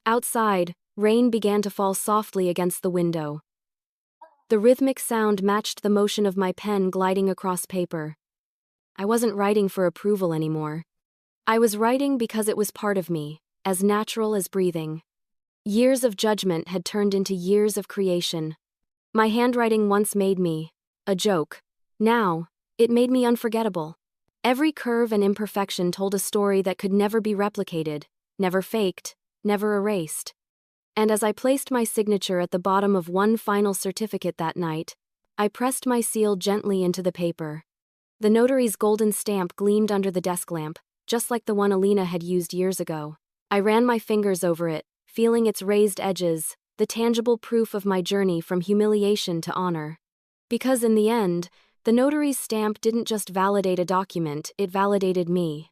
Outside, rain began to fall softly against the window. The rhythmic sound matched the motion of my pen gliding across paper. I wasn't writing for approval anymore. I was writing because it was part of me, as natural as breathing. Years of judgment had turned into years of creation. My handwriting once made me a joke. Now, it made me unforgettable. Every curve and imperfection told a story that could never be replicated, never faked, never erased. And as I placed my signature at the bottom of one final certificate that night, I pressed my seal gently into the paper. The notary's golden stamp gleamed under the desk lamp, just like the one Alina had used years ago. I ran my fingers over it, feeling its raised edges, the tangible proof of my journey from humiliation to honor. Because in the end, the notary's stamp didn't just validate a document, it validated me.